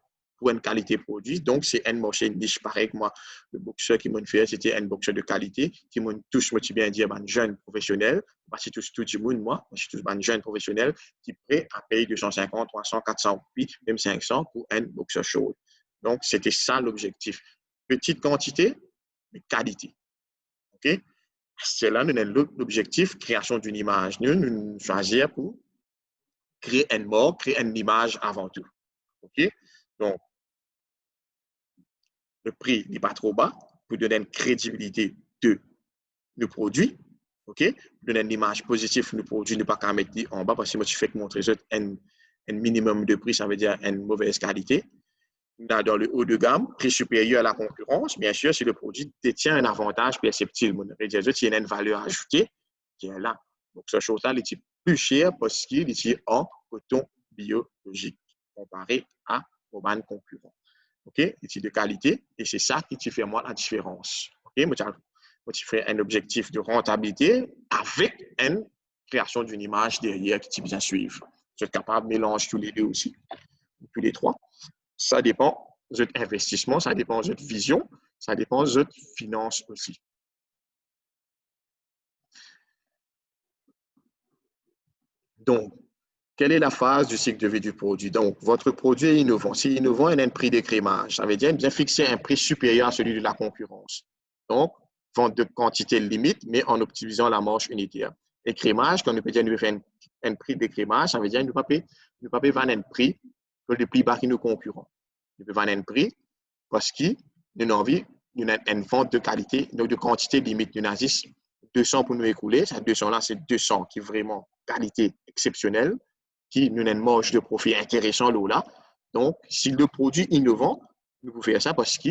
pour une qualité produit. Donc, c'est un marché niche. Pareil que moi, le boxeur qui m'a fait, c'était un boxeur de qualité qui m'a tous, moi, tu bien dire, un jeune professionnel. Parce que tout le monde, moi, je suis tous un jeune professionnel qui est prêt à payer 250, 300, 400, puis même 500 pour un boxeur chaud. Donc, c'était ça l'objectif. Petite quantité, mais qualité. OK? C'est là, nous avons l'objectif, création d'une image. Nous choisir pour créer une mort, créer une image avant tout. OK? Donc, le prix n'est pas trop bas pour donner une crédibilité de nos produits. OK? Pour donner une image positive de nos produits, ne pas qu'à mettre en bas parce que moi, tu fais que montrer un minimum de prix, ça veut dire une mauvaise qualité. Dans le haut de gamme, prix supérieur à la concurrence, bien sûr, si le produit détient un avantage perceptible. Il y a une valeur ajoutée qui est là. Donc, ce chose-là, il est plus cher parce qu'il est en coton biologique comparé à vos bandes concurrents. OK? Il est de qualité et c'est ça qui fait moi la différence. OK? Moi, tu fais un objectif de rentabilité avec une création d'une image derrière qui tu bien suivre. Vous êtes capable de mélanger tous les deux aussi, tous les trois. Ça dépend de votre investissement, ça dépend de votre vision, ça dépend de votre finance aussi. Donc, quelle est la phase du cycle de vie du produit? Donc, votre produit est innovant. Si innovant, il a un prix d'écrémage. Ça veut dire bien fixer un prix supérieur à celui de la concurrence. Donc, vente de quantité limite, mais en optimisant la marge unitaire. Écrémage, quand on peut dire nous faire un prix d'écrémage, ça veut dire nous ne pas vendre un prix que le plus bas que nos concurrents. Nous pouvons vendre un prix parce que nous avons envie d'une vente de qualité, donc de quantité limite. Nous avons 200 pour nous écouler. Ça 200 là, c'est 200 qui est vraiment qualité exceptionnelle, qui nous a une marge de profit intéressant là. Donc, si le produit innovant, nous pouvons faire ça parce que,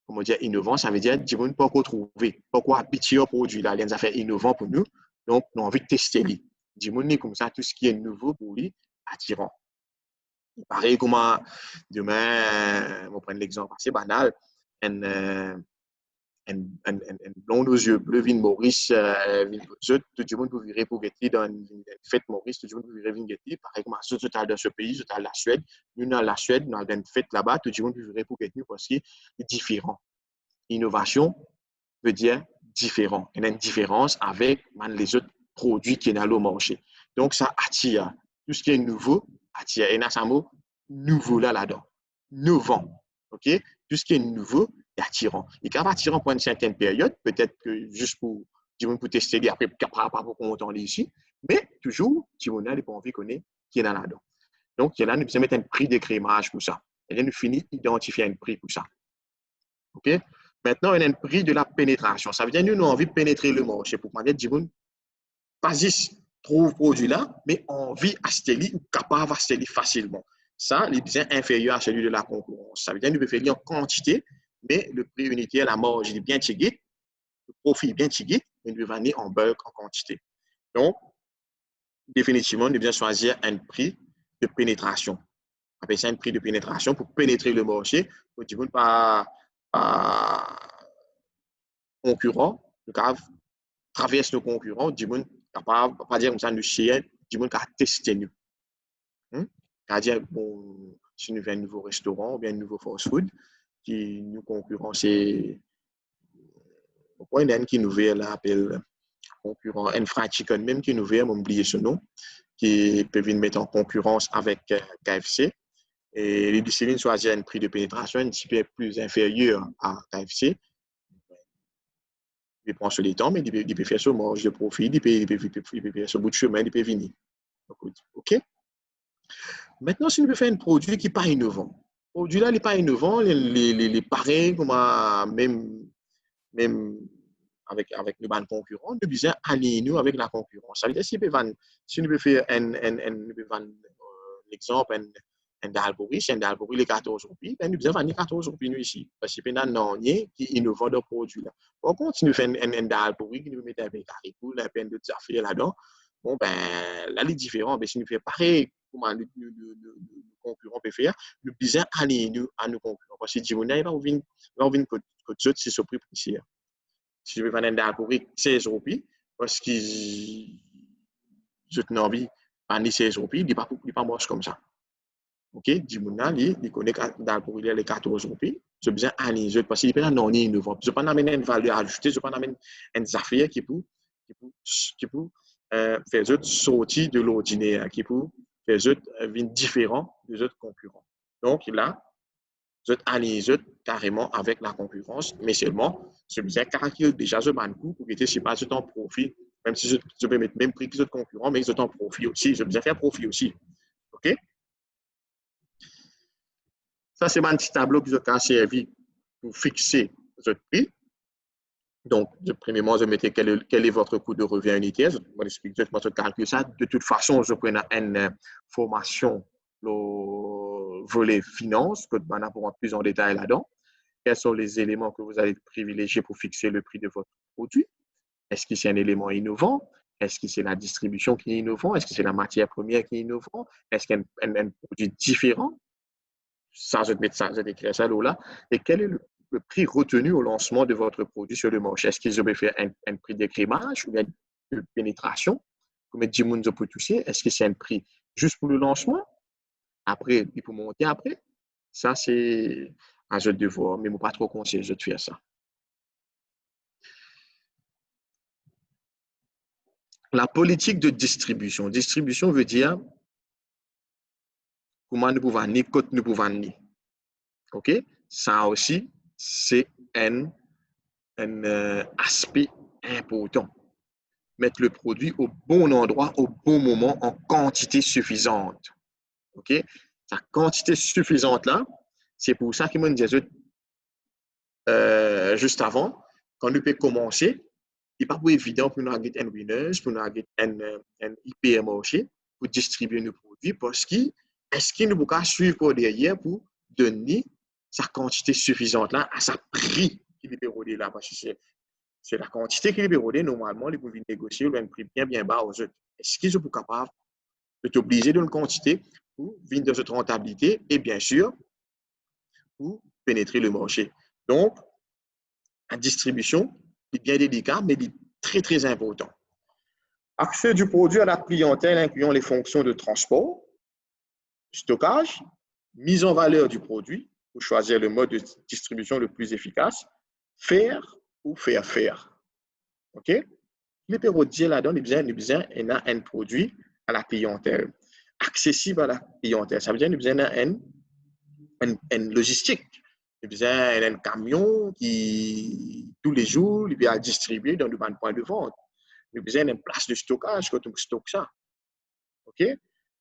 comment dire, innovant, ça veut dire que nous ne pouvons pas trouver. Pourquoi habituer au produit là, il y a des affaires innovantes pour nous. Donc, nous avons envie de tester lui. Dis-moi comme ça, tout ce qui est nouveau pour lui, attirant. Pareil comme demain, on va prendre l'exemple assez banal, un, un blond aux yeux bleus, Vin Maurice, tout le monde peut virer pour Getty dans une fête Maurice, tout le monde peut virer Vin Getty. Pareil comme ça, total dans ce pays, total la Suède. Nous, dans la Suède, dans une fête là-bas, tout le monde peut virer pour Getty parce que c'est différent. Innovation veut dire différent. Il y a une différence avec les autres produits qui sont dans le marché. Donc, ça attire. Tout ce qui est nouveau attire. Et il y a un mot nouveau là-dedans. Nouveau. OK? Tout ce qui est nouveau est attirant. Il est capable attirant pour une certaine période, peut-être que juste pour tester, après, pas pour qu'on entende ici, mais toujours, si on n'a pas envie qu'on est, qui est là-dedans. Donc, il y a là, nous besoin mettre un prix d'écrémage pour ça. Et là, nous finissons d'identifier un prix pour ça. OK? Maintenant, on a un prix de la pénétration. Ça veut dire que nous avons envie de pénétrer le marché pour qu'on ait pas juste trouve produit là, mais envie d'acheter ou capable d'acheter facilement. Ça, il est bien inférieur à celui de la concurrence. Ça veut dire que nous pouvons faire en quantité, mais le prix unitaire, la marge est bien tigée, le profit est bien tigé, mais nous devons aller en bulk, en quantité. Donc, définitivement, nous devons choisir un prix de pénétration. On appelle ça un prix de pénétration pour pénétrer le marché, pour dire pas concurrents, nous traverse nos concurrents, du monde capable, pas dire comme ça, nous chien, du monde qui a testé nous. C'est-à-dire, bon, si nous venons un nouveau restaurant ou bien un nouveau fast-food, qui nous concurrent, c'est, pourquoi il y en a un qui nous vient là, appelle concurrent, un fried chicken, même qui nous vient, m'a oublié ce nom, qui peut venir mettre en concurrence avec KFC. Et les disciplines choisissent un prix de pénétration un petit peu plus inférieur à KFC. Il prend sur les temps, mais il peut faire ce marge de profit, il peut faire ce bout de chemin, il peut venir. OK? Maintenant, si on peut faire un produit qui n'est pas innovant, le produit là, il n'est pas innovant, les pareils, même avec nos bandes concurrents, nous besoin aligner nous avec la concurrence. Ça veut dire si on peut faire l'exemple, un Dalboris, les 14 roupies, ben nous besoin vendre 14 roupies nous ici. Parce que nous avons qui est innovant dans le produit là. Par contre, si nous faisons un Dalboris qui nous met avec Carrefour, la peine d'autres affaires là-dedans, bon ben là, il est différent. Mais si nous faisons pareil, comment le concurrent peut faire, nous besoin aligner nous à nos concurrents. Parce que Jimouna, il va venir côté autres, c'est ce prix précis. Si je veux vendre un Dalboris 16 roupies, parce qu'ils ont envie de vendre 16 roupies, il n'est pas moche comme ça. OK, Dimouna, il connaît pour les 14 roupies. Je besoin analyser parce qu'il peut non innovant. Je pas amener une valeur ajoutée, je pas amener une affaire qui pour faire autres sortir de l'ordinaire, qui pour faire autres différent des autres concurrents. Donc là, je analyse carrément avec la concurrence, mais seulement celui-ci calcule déjà ce coût pour que c'est pas de ton profit, même si je peux mettre même prix que les autres concurrents, mais je ton profit aussi, je besoin faire profit aussi. OK? Ça, c'est un petit tableau qui a servi pour fixer votre prix. Donc, premièrement, je mettais quel est votre coût de revient unitaire. Je vais expliquer comment je calcule ça. De toute façon, je prends une formation, le volet finance, que je vais pour plus en détail là-dedans. Quels sont les éléments que vous allez privilégier pour fixer le prix de votre produit? Est-ce que c'est un élément innovant? Est-ce que c'est la distribution qui est innovant? Est-ce que c'est la matière première qui est innovant? Est-ce qu'il y a un produit différent? Ça, je vais mettre ça, je vais écrire ça là. Et quel est le prix retenu au lancement de votre produit sur le marché? Est-ce qu'ils ont fait un prix d'écrémage ou bien de pénétration? Combien de gens peut toucher? Est-ce que c'est un prix juste pour le lancement? Après, il peut monter après? Ça, c'est à je de voir, mais je ne pas trop conseiller de faire ça. La politique de distribution. Distribution veut dire comment nous pouvons ni quand nous pouvons ni. OK? Ça aussi, c'est un aspect important. Mettre le produit au bon endroit, au bon moment, en quantité suffisante. OK? Sa quantité suffisante là, c'est pour ça qu'il m'a dit juste avant, quand nous peut commencer, il n'est pas évident pour nous avoir une winner, pour nous avoir un IPM marché, pour distribuer nos produits, parce est-ce qu'il nous peut suivre derrière pour donner sa quantité suffisante là à sa prix qu'il peut rouler là, parce que c'est la quantité qu'il peut rouler, normalement, il peut négocier un prix bien bas aux autres. Est-ce qu'ils sont capables de t'obliger d'une quantité pour venir de cette rentabilité et bien sûr, pour pénétrer le marché. Donc, la distribution est bien délicat, mais il est très important. Accès du produit à la clientèle incluant les fonctions de transport, stockage, mise en valeur du produit pour choisir le mode de distribution le plus efficace, faire ou faire. OK? Les pérodiers là-dedans, il y a un produit à la clientèle, accessible à la clientèle. Ça veut dire qu'il y a une logistique. Il y a un camion qui, tous les jours, il va distribuer dans le point de vente. Il y a une place de stockage quand on stocke ça. OK?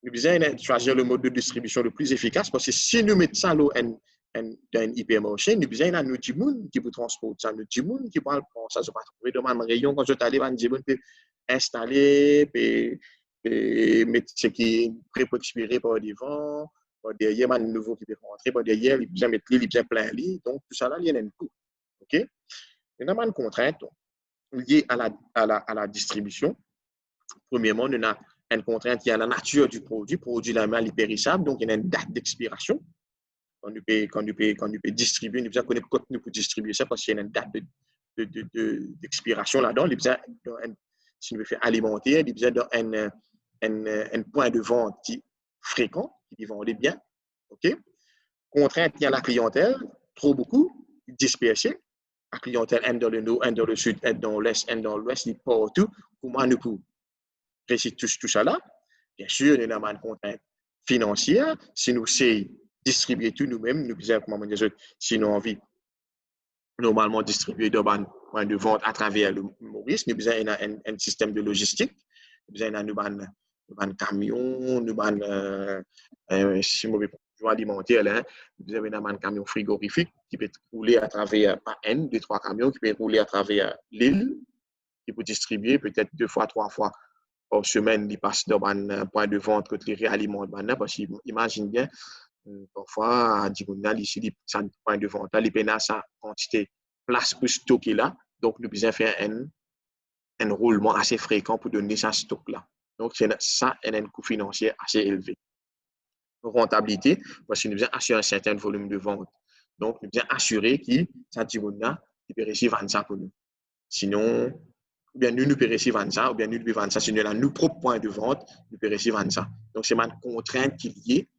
Il y a choisir le mode de distribution le plus efficace parce que si nous mettons ça dans un hypermarché, nous avons un petit monde qui peut transporter ça, un petit monde qui parle pour ça. Je ne vais pas trouver dans ma rayon quand je suis allé, un petit monde peut installer, et mettre ce qui est prêt pour expirer par devant. Derrière, il y a un nouveau qui peut rentrer, par derrière, il peut mettre il peut plein lit. Donc, tout ça là, il y a un coût. OK? Il y a une contrainte liée à la distribution. Premièrement, on a une contrainte qui est à la nature du produit. Le produit là, il est périssable, donc il y a une date d'expiration. Quand nous peut distribuer, nous connaître quand nous pouvons distribuer ça parce qu'il y a une date d'expiration là-dedans. Si nous veut faire alimenter, il y a un point de vente qui fréquent, qui vend les biens. OK? Contrainte qui a la clientèle, trop beaucoup, dispersée. La clientèle, un dans le nord, un dans le sud, un dans l'est, un dans l'ouest, il partout. Comment nous pouvons réussir tout ça là? Bien sûr, nous avons une contrainte financière. Si nous savons distribuer tout nous-mêmes, nous disons, comment dire, si nous avons envie normalement distribuer de points de vente à travers le Maurice, nous avons un système de logistique, nous avons un camion, nous avons si mauvais alimentaire, là, vous avez un camion frigorifique qui peut rouler à travers, pas un, deux, trois camions qui peut rouler à travers l'île, qui peut distribuer peut-être 2 fois, 3 fois par semaine, il passe dans un point de vente que les réalimente, parce qu'imagine bien, parfois, à diagonale, ici, ça point de vente, là, il y a sa quantité place pour stocker là, donc nous devons faire un roulement assez fréquent pour donner ça stock là. Donc, ça a un coût financier assez élevé. Rentabilité, parce que nous devons assurer un certain volume de vente. Donc, nous devons assurer que ça dit il peut réussir à vendre ça pour nous. Sinon, ou bien nous pouvons réussir à vendre ça, ou bien nous devons vendre ça. Sinon, nous, nos propres points de vente, nous pouvons réussir à vendre ça. Donc, c'est une contrainte qui est liée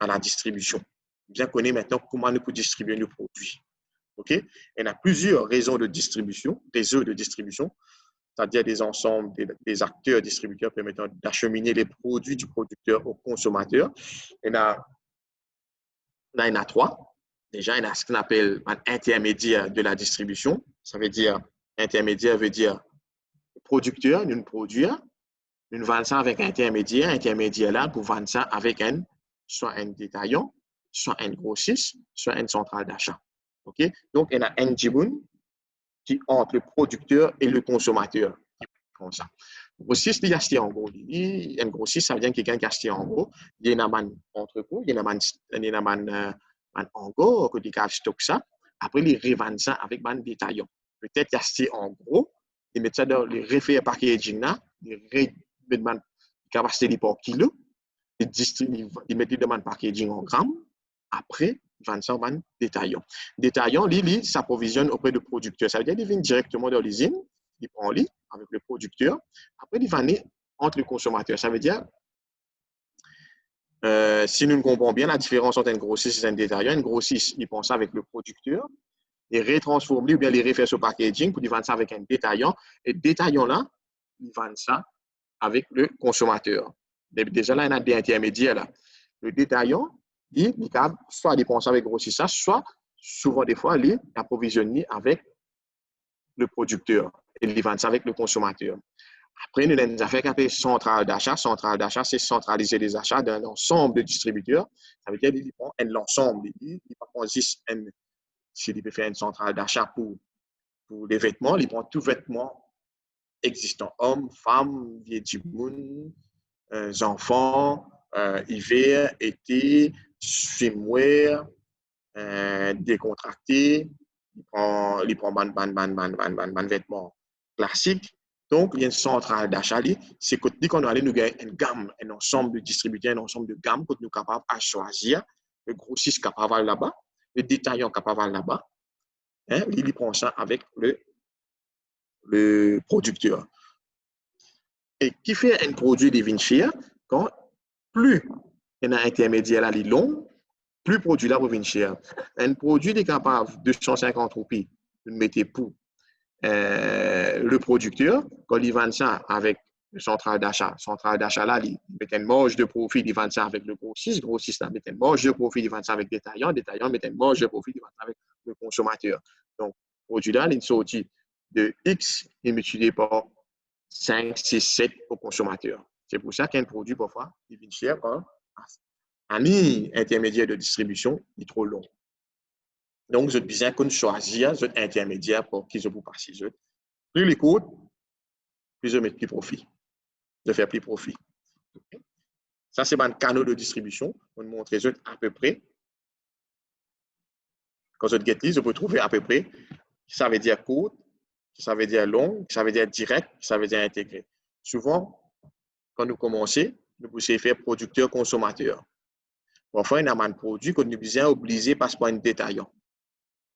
à la distribution. Bien connaître maintenant comment nous pouvons distribuer nos produits. OK? Il y a plusieurs réseaux de distribution, c'est-à-dire des ensembles, des acteurs distributeurs permettant d'acheminer les produits du producteur au consommateur. Il y en a trois. Déjà, il y a ce qu'on appelle un intermédiaire de la distribution. Ça veut dire, intermédiaire veut dire producteur, nous produire, nous vendons ça avec un intermédiaire. Intermédiaire là, pour vendre ça avec soit un détaillant, soit un grossiste, soit une centrale d'achat. OK? Donc, il y a un jiboun qui entre le producteur et le consommateur. Comme ça. Grossiste, il achète en gros. Un grossiste, ça veut dire quelqu'un qui achète en gros. Il y a un entrepôt, il y a un en gros, que il stock ça. Après, il revend ça avec un détaillant. Peut-être qu'il achète en gros, il met ça dans le refaire packaging là, il met une capacité par kilo, il met dans un packaging en grammes. Après, il vend ça en détaillant. Détaillant, il s'approvisionne auprès de producteurs. Ça veut dire qu'il vient directement dans l'usine, il prend lit avec le producteur. Après, il vend entre les consommateurs. Ça veut dire, si nous comprenons bien la différence entre un grossiste et un détaillant, un grossiste, il prend ça avec le producteur, il retransforme ou bien il refait ce packaging pour vendre ça avec un détaillant. Et détaillant là, il vend ça avec le consommateur. Déjà là, il y a des intermédiaires là. Le détaillant, il soit dépenser avec grossiste, soit souvent des fois, il approvisionne avec le producteur et il vend ça avec le consommateur. Après, nous avons des affaires qui appellent centrale d'achat. Centrale d'achat, c'est centraliser les achats d'un ensemble de distributeurs. Ça veut dire qu'il prend l'ensemble. Il ne prend pas juste s'il peut faire une centrale d'achat pour les vêtements, il prend tous les vêtements existants. Hommes, femmes, vieux moun, enfants, hiver, été, swimwear, décontracté. Il prend ban vêtements classiques. Donc, il y a une centrale d'achat. C'est que dès qu'on a nous gagne une gamme, un ensemble de distributeurs, un ensemble de gammes que nous sommes capables de choisir. Le grossiste capable là-bas, le détaillant capable là-bas. Hein, il prend ça avec le producteur. Et qui fait un produit devient cher quand plus il y a un intermédiaire là, il est long, plus le produit là devient cher. Un produit est capable de 250 roupies, vous mettez pour le producteur, quand il vend ça avec le central d'achat là, il met une marge de profit, il vend ça avec le grossiste là, met une marge de profit, il vend ça avec le détaillant met une marge de profit, il vend ça avec le consommateur. Donc, le produit là, il est sorti de X, il est multiplié par 5, 6, 7 au consommateur. C'est pour ça qu'un produit, parfois, il vient cher quand un intermédiaire de distribution est trop long. Donc, vous avez besoin qu'on choisisse votre intermédiaire pour qu'ils vous passent. Plus les coûts, plus vous mettez plus profit. Vous faites plus profit. Okay? Ça, c'est un canal de distribution. On montre à peu près. Quand vous êtes vous pouvez trouver à peu près ça veut dire court, ça veut dire long, ça veut dire direct, ça veut dire intégré. Souvent, quand nous commençons, nous pouvons faire producteur-consommateur. Parfois, il y a un produit que nous sommes obligés de passer par un détaillant.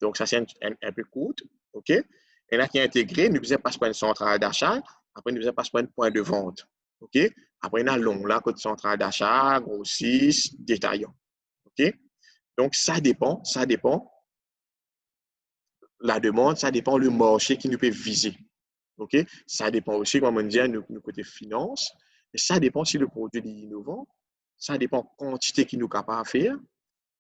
Donc, ça, c'est un peu court. OK? Il y en a qui est intégré, nous devons passer par une centrale d'achat, après nous devons passer par un point de vente. OK? Après, il y a long, là, côté centrale d'achat, grossiste, détaillant. OK? Donc, ça dépend. La demande, ça dépend le marché qui nous peut viser. OK? Ça dépend aussi, comme on dit, nous côté finance. Et ça dépend si le produit est innovant. Ça dépend de la quantité qu'il nous est capable de faire.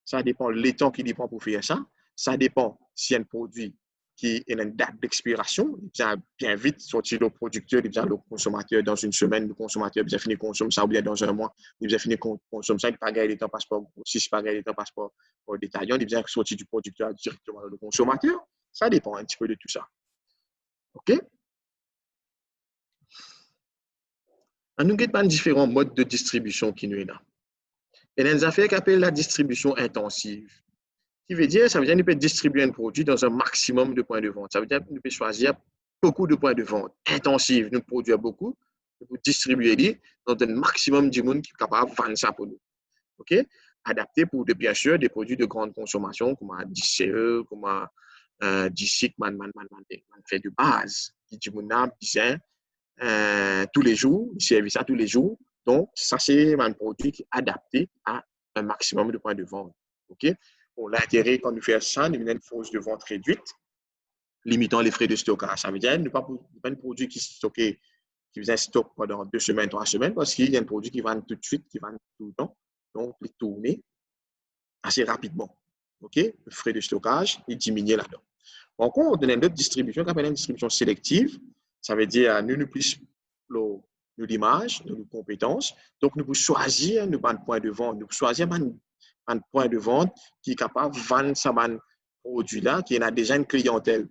Ça dépend le temps qu'il prend pour faire ça. Ça dépend s'il y a un produit qui a une date d'expiration. Il vient bien vite sortir le producteur, il vient le consommateur dans une semaine. Le consommateur a fini de consommer ça ou bien dans un mois. Il a fini de consommer ça. Il n'a pas gagné le temps passeport. Si il n'a pas gagné le temps passeport pour détaillant, il vient sortir du producteur directement dans le consommateur. Ça dépend un petit peu de tout ça. OK? Nous avons différents modes de distribution qui nous sont là. Il y a des affaires qu'on appelle la distribution intensive. Qui veut dire, ça veut dire qu'on peut distribuer un produit dans un maximum de points de vente. Ça veut dire qu'on peut choisir beaucoup de points de vente. Intensive, nous produisons beaucoup, nous distribuer dans un maximum de monde qui est capable de vendre ça pour nous. OK? Adapté pour, bien sûr, des produits de grande consommation, comme un DCE, comme un DCIC, fait de base, qui dit tous les jours, il servent ça tous les jours. Donc, ça, c'est un produit qui est adapté à un maximum de points de vente. OK? Bon, l'intérêt, quand nous faisons ça, nous avons une force de vente réduite, limitant les frais de stockage. Ça veut dire ne pas un produit qui stocké, qui faisait un stock pendant 2 semaines, 3 semaines, parce qu'il y a un produit qui vend tout de suite, qui vend tout le temps. Donc, les tourner assez rapidement. OK? Le frais de stockage est diminué là-dedans. En contre, on donne une autre distribution qu'on appelle une distribution sélective. Ça veut dire nous plus nos images, nos compétences. Donc, nous pouvons choisir nos points de vente. Nous pouvons choisir un point de vente qui est capable de vendre ce produit-là, qui a déjà une clientèle,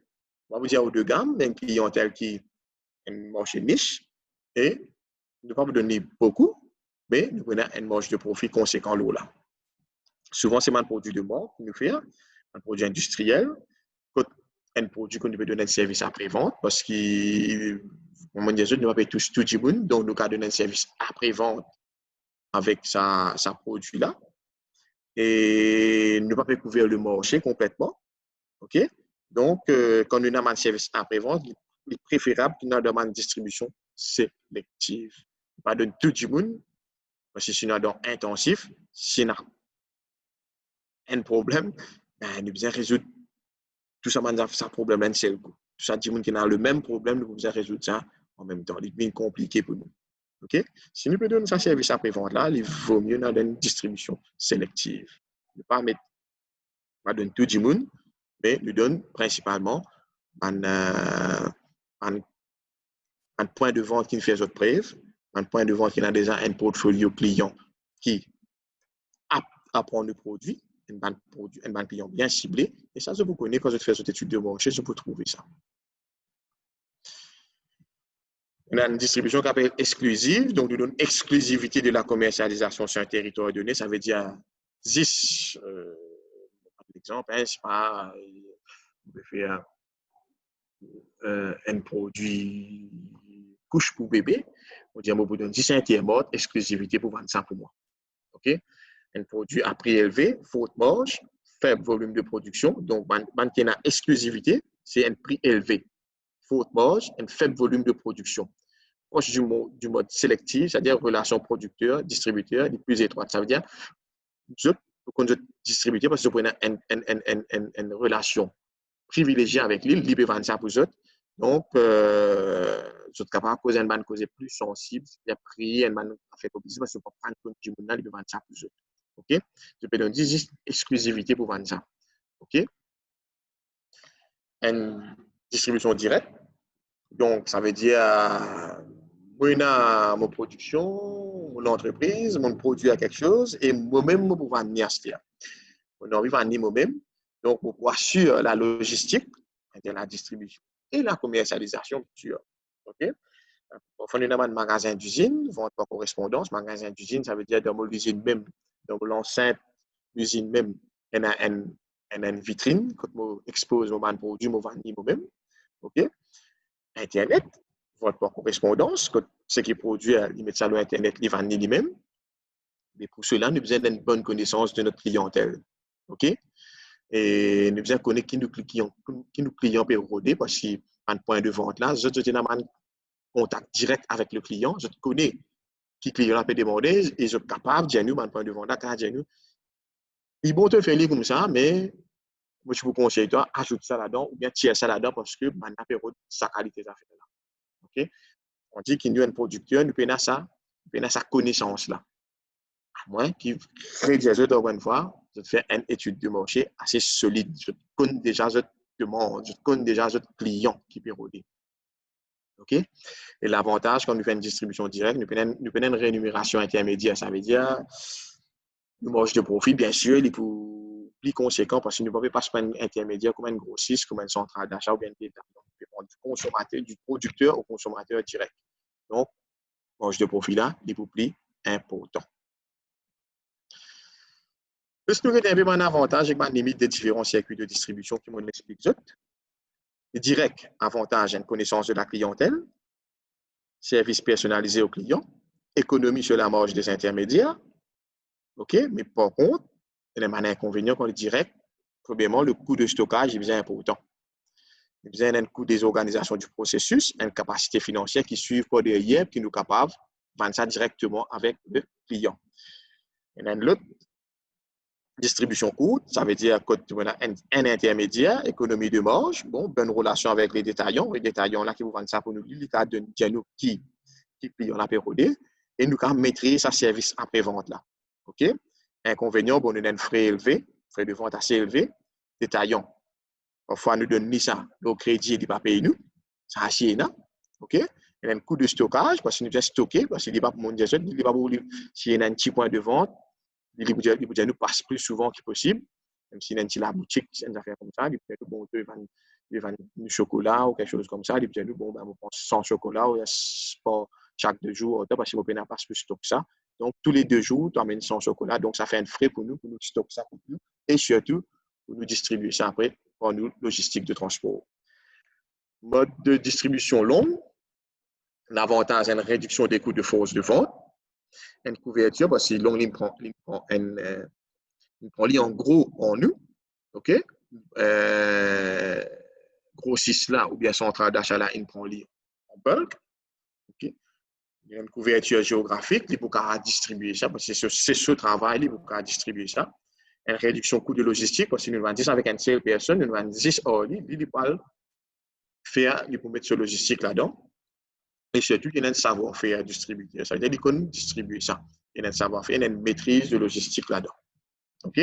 on va vous dire haut de gamme, mais une clientèle qui est un marché niche. Et ne pas vous donner beaucoup, mais nous prenons une marge de profit conséquent là. Souvent, c'est un produit de marque que nous faisons, un produit industriel, un produit qu'on peut donner un service après-vente parce que, on dit, nous avons tous tout le monde, donc nous avons donné un service après-vente avec sa produit-là. Et nous ne pouvons pas couvrir le marché complètement. OK? Donc, quand nous avons un service après-vente, il est préférable que nous avons une distribution sélective. Pas de tout le monde, parce que si nous avons intensif, si nous avons un problème, ben, nous devons résoudre tout ça, ça problème un seul coup. Tout ça, dit qui a le même problème, nous pouvons résoudre ça en même temps. C'est bien compliqué pour nous. OK? Si nous pouvons donner un service après-vente là, il vaut mieux dans une distribution sélective. Ne pas mettre, pas donner tout le monde, mais nous donne principalement un point de vente qui fait autre preuve, un point de vente qui a déjà un portfolio client qui apprend le produit, une bande client bien ciblée. Et ça, je vous connais quand je fais cette étude de marché, je peux trouver ça. On a une distribution qu'on appelle exclusive, donc nous donne exclusivité de la commercialisation sur un territoire donné. Ça veut dire 10, par exemple, c'est pas, on peut faire un produit couche pour bébé. On dit, on peut donner 10 intermodes, exclusivité pour vendre ça pour moi. OK? Un produit à prix élevé, faute marge, faible volume de production. Donc, qui a exclusivité, c'est un prix élevé. Faute marge, un faible volume de production. Proche du mode sélectif, c'est-à-dire relation producteur-distributeur, les plus étroites. Ça veut dire, quand je distributeur, parce que je prends une relation privilégiée avec lui, il peut vendre ça pour eux. Donc, je suis capable de causer une cause plus sensible, c'est-à-dire prix, une manne fait publicité, parce que je peux prendre compte du monde, il peut vendre ça pour eux. OK? Je peux donner juste exclusivité pour vendre ça. OK? Une distribution directe. Donc, ça veut dire, moi, mon production, mon entreprise, mon produit à quelque chose, et moi-même, je peux vendre ça. On a envie de vendre moi-même. Donc, on assure la logistique, la distribution et la commercialisation. OK? Enfin, nous avons un magasin d'usine, vente par correspondance. Magasin d'usine, ça veut dire dans l'usine même, dans l'enceinte l'usine même, il y a une vitrine, quand on expose mon produit, mon vendre moi-même. OK? Internet, vente par correspondance, quand ce qui est produit, il met ça sur Internet, il vend lui-même. Mais pour cela, nous avons une bonne connaissance de notre clientèle. OK? Et nous devons connaître qui nous clients peuvent rôder parce qu'à un point de vente là, je suis en contact direct avec le client, je connais qui client peut demander et je suis capable de dire nous, à un point de vente là, quand dire nous, il est bon de faire comme ça, mais moi je vous conseille toi, ajoute ça là-dedans ou bien tire ça là-dedans parce que man a perdu sa qualité d'affaires là. OK? On dit qu'il y a un producteur, nous prenons sa connaissance là. Moi, qui crée des autres bonne fois, je fais une étude de marché assez solide. Je connais déjà cette demande, je connais déjà ce client qui peut rôder. OK? Et l'avantage, quand nous faisons une distribution directe, nous prenons une rémunération intermédiaire. Ça veut dire, une marge de profit, bien sûr, il est plus conséquent parce que nous ne pouvons pas se prendre un intermédiaire comme un grossiste, comme une centrale d'achat ou bien une étape. Donc, nous pouvons du consommateur, du producteur au consommateur direct. Donc, marge de profit là, il est plus important. Plus nous avons un avantage et une limite des différents circuits de distribution qui m'explique. Direct, avantage, une connaissance de la clientèle, service personnalisé au client, économie sur la marge des intermédiaires. OK? Mais par contre, il y a un inconvénient quand on est direct. Premièrement, le coût de stockage est bien important. Il y a un coût des organisations du processus, une capacité financière qui suit par derrière, qui nous capable de vendre ça directement avec le client. Il y a un autre Distribution courte, ça veut dire qu'on a un intermédiaire, économie de marge, bon, bonne relation avec les détaillants là qui vous vendent ça pour nous, l'État donne nous qui paye la période, et nous avons maîtriser sa service après-vente là. OK? Inconvénient, bon, nous avons un frais de vente assez élevés, détaillants. Parfois, nous donnons ça, nos crédits, ils ne pas payer nous, ça a chier, non? OK? Il y a un coût de stockage, parce que nous avons stocké, parce qu'il n'est pas pour mon Dieu, il n'est pas pour s'il y a un petit point de vente, il nous passe plus souvent que possible. Même si dans la boutique, c'est une affaire comme ça, il peut bon, il vend du chocolat ou quelque chose comme ça, il peut nous bon, ben, on prend 100 chocolat ou pas chaque 2 jours, parce que n'a pas plus stock que ça. Donc, tous les 2 jours, tu amènes 100 chocolat. Donc, ça fait un frais pour nous stocker ça pour nous. Et surtout, pour nous distribuer ça après pour nous, logistique de transport. Mode de distribution long. L'avantage, une réduction des coûts de force de vente. Une couverture, parce que long, il prend en gros en nous. OK? Grossiste là, ou bien central d'achat là, il prend en bulk. OK? Il y a une couverture géographique, il faut distribuer ça, parce que c'est ce travail, il faut distribuer ça. Une réduction coût de logistique, parce que nous vendons avec une seule personne, nous vendons 10 hors, il peut faire, il peut mettre ce logistique là-dedans. Et surtout, il y a un savoir-faire distribuer. Ça veut dire qu'il peut distribuer ça. Il y a un savoir-faire, il y a une maîtrise de logistique là-dedans. OK?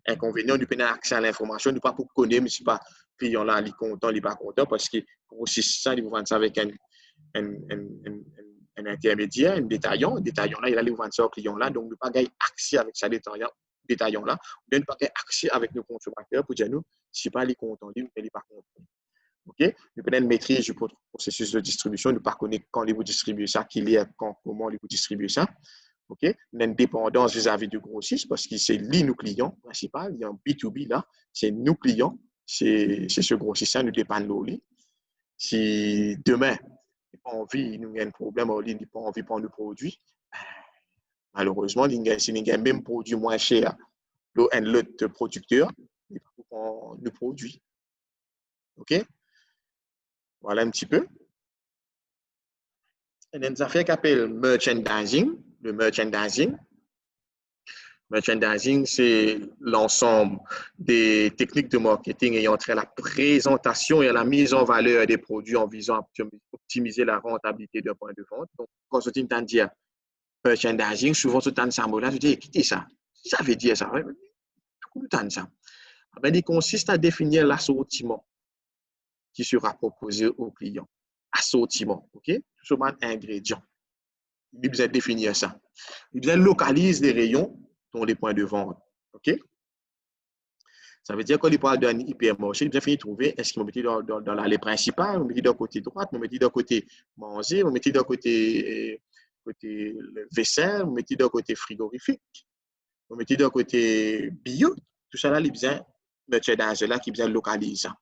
Inconvénient, nous avons accès à l'information, nous ne pouvons pas connaître, mais si pas client là, il est content, il n'est pas content, parce que grossiste ça, il vous vend ça avec un intermédiaire, un détaillant. Un détaillant là, il va vous vendre ça au client là, donc nous n'avons pas accès avec ça détaillant là, ou bien nous n'avons pas accès avec nos consommateurs pour dire nous, si pas il est content, il n'est pas content. OK? Nous avons une maîtrise du processus de distribution, nous ne pas connaître quand il vous distribue ça, comment il vous distribue ça. OK? On a une dépendance vis-à-vis du grossiste parce que c'est lui, nos clients principaux. Il y a un B2B là, c'est nos clients, c'est ce grossiste, nous dépend de lui. Si demain, il n'a pas envie, il a un problème, il n'a pas envie pour nos produits, malheureusement, s'il y a même produit moins cher un autre producteur, il ne pas nos produits. OK? Voilà un petit peu. Il y a une affaire qui s'appelle merchandising. Le merchandising, c'est l'ensemble des techniques de marketing ayant trait à la présentation et à la mise en valeur des produits en visant à optimiser la rentabilité d'un point de vente. Donc, quand on dit merchandising, souvent, tout le temps, là, je dis, quittez ça. Ça veut dire ça. Tout le temps, ça. Il consiste à définir l'assortiment qui sera proposé au client. Assortiment, OK? Tout ce monde ingrédients. Il besoin de définir ça. Il besoin de localiser les rayons dans les points de vente. OK? Ça veut dire qu'on parle d'un hypermarché, il besoin de trouver est-ce qu'on met dans l'allée principale, on met d'un côté droite, on met d'un côté manger, on met d'un côté vaisselle, on met d'un côté frigorifique, on met d'un côté bio. Tout ça là, il besoin de merchandise là qui besoin de localiser ça.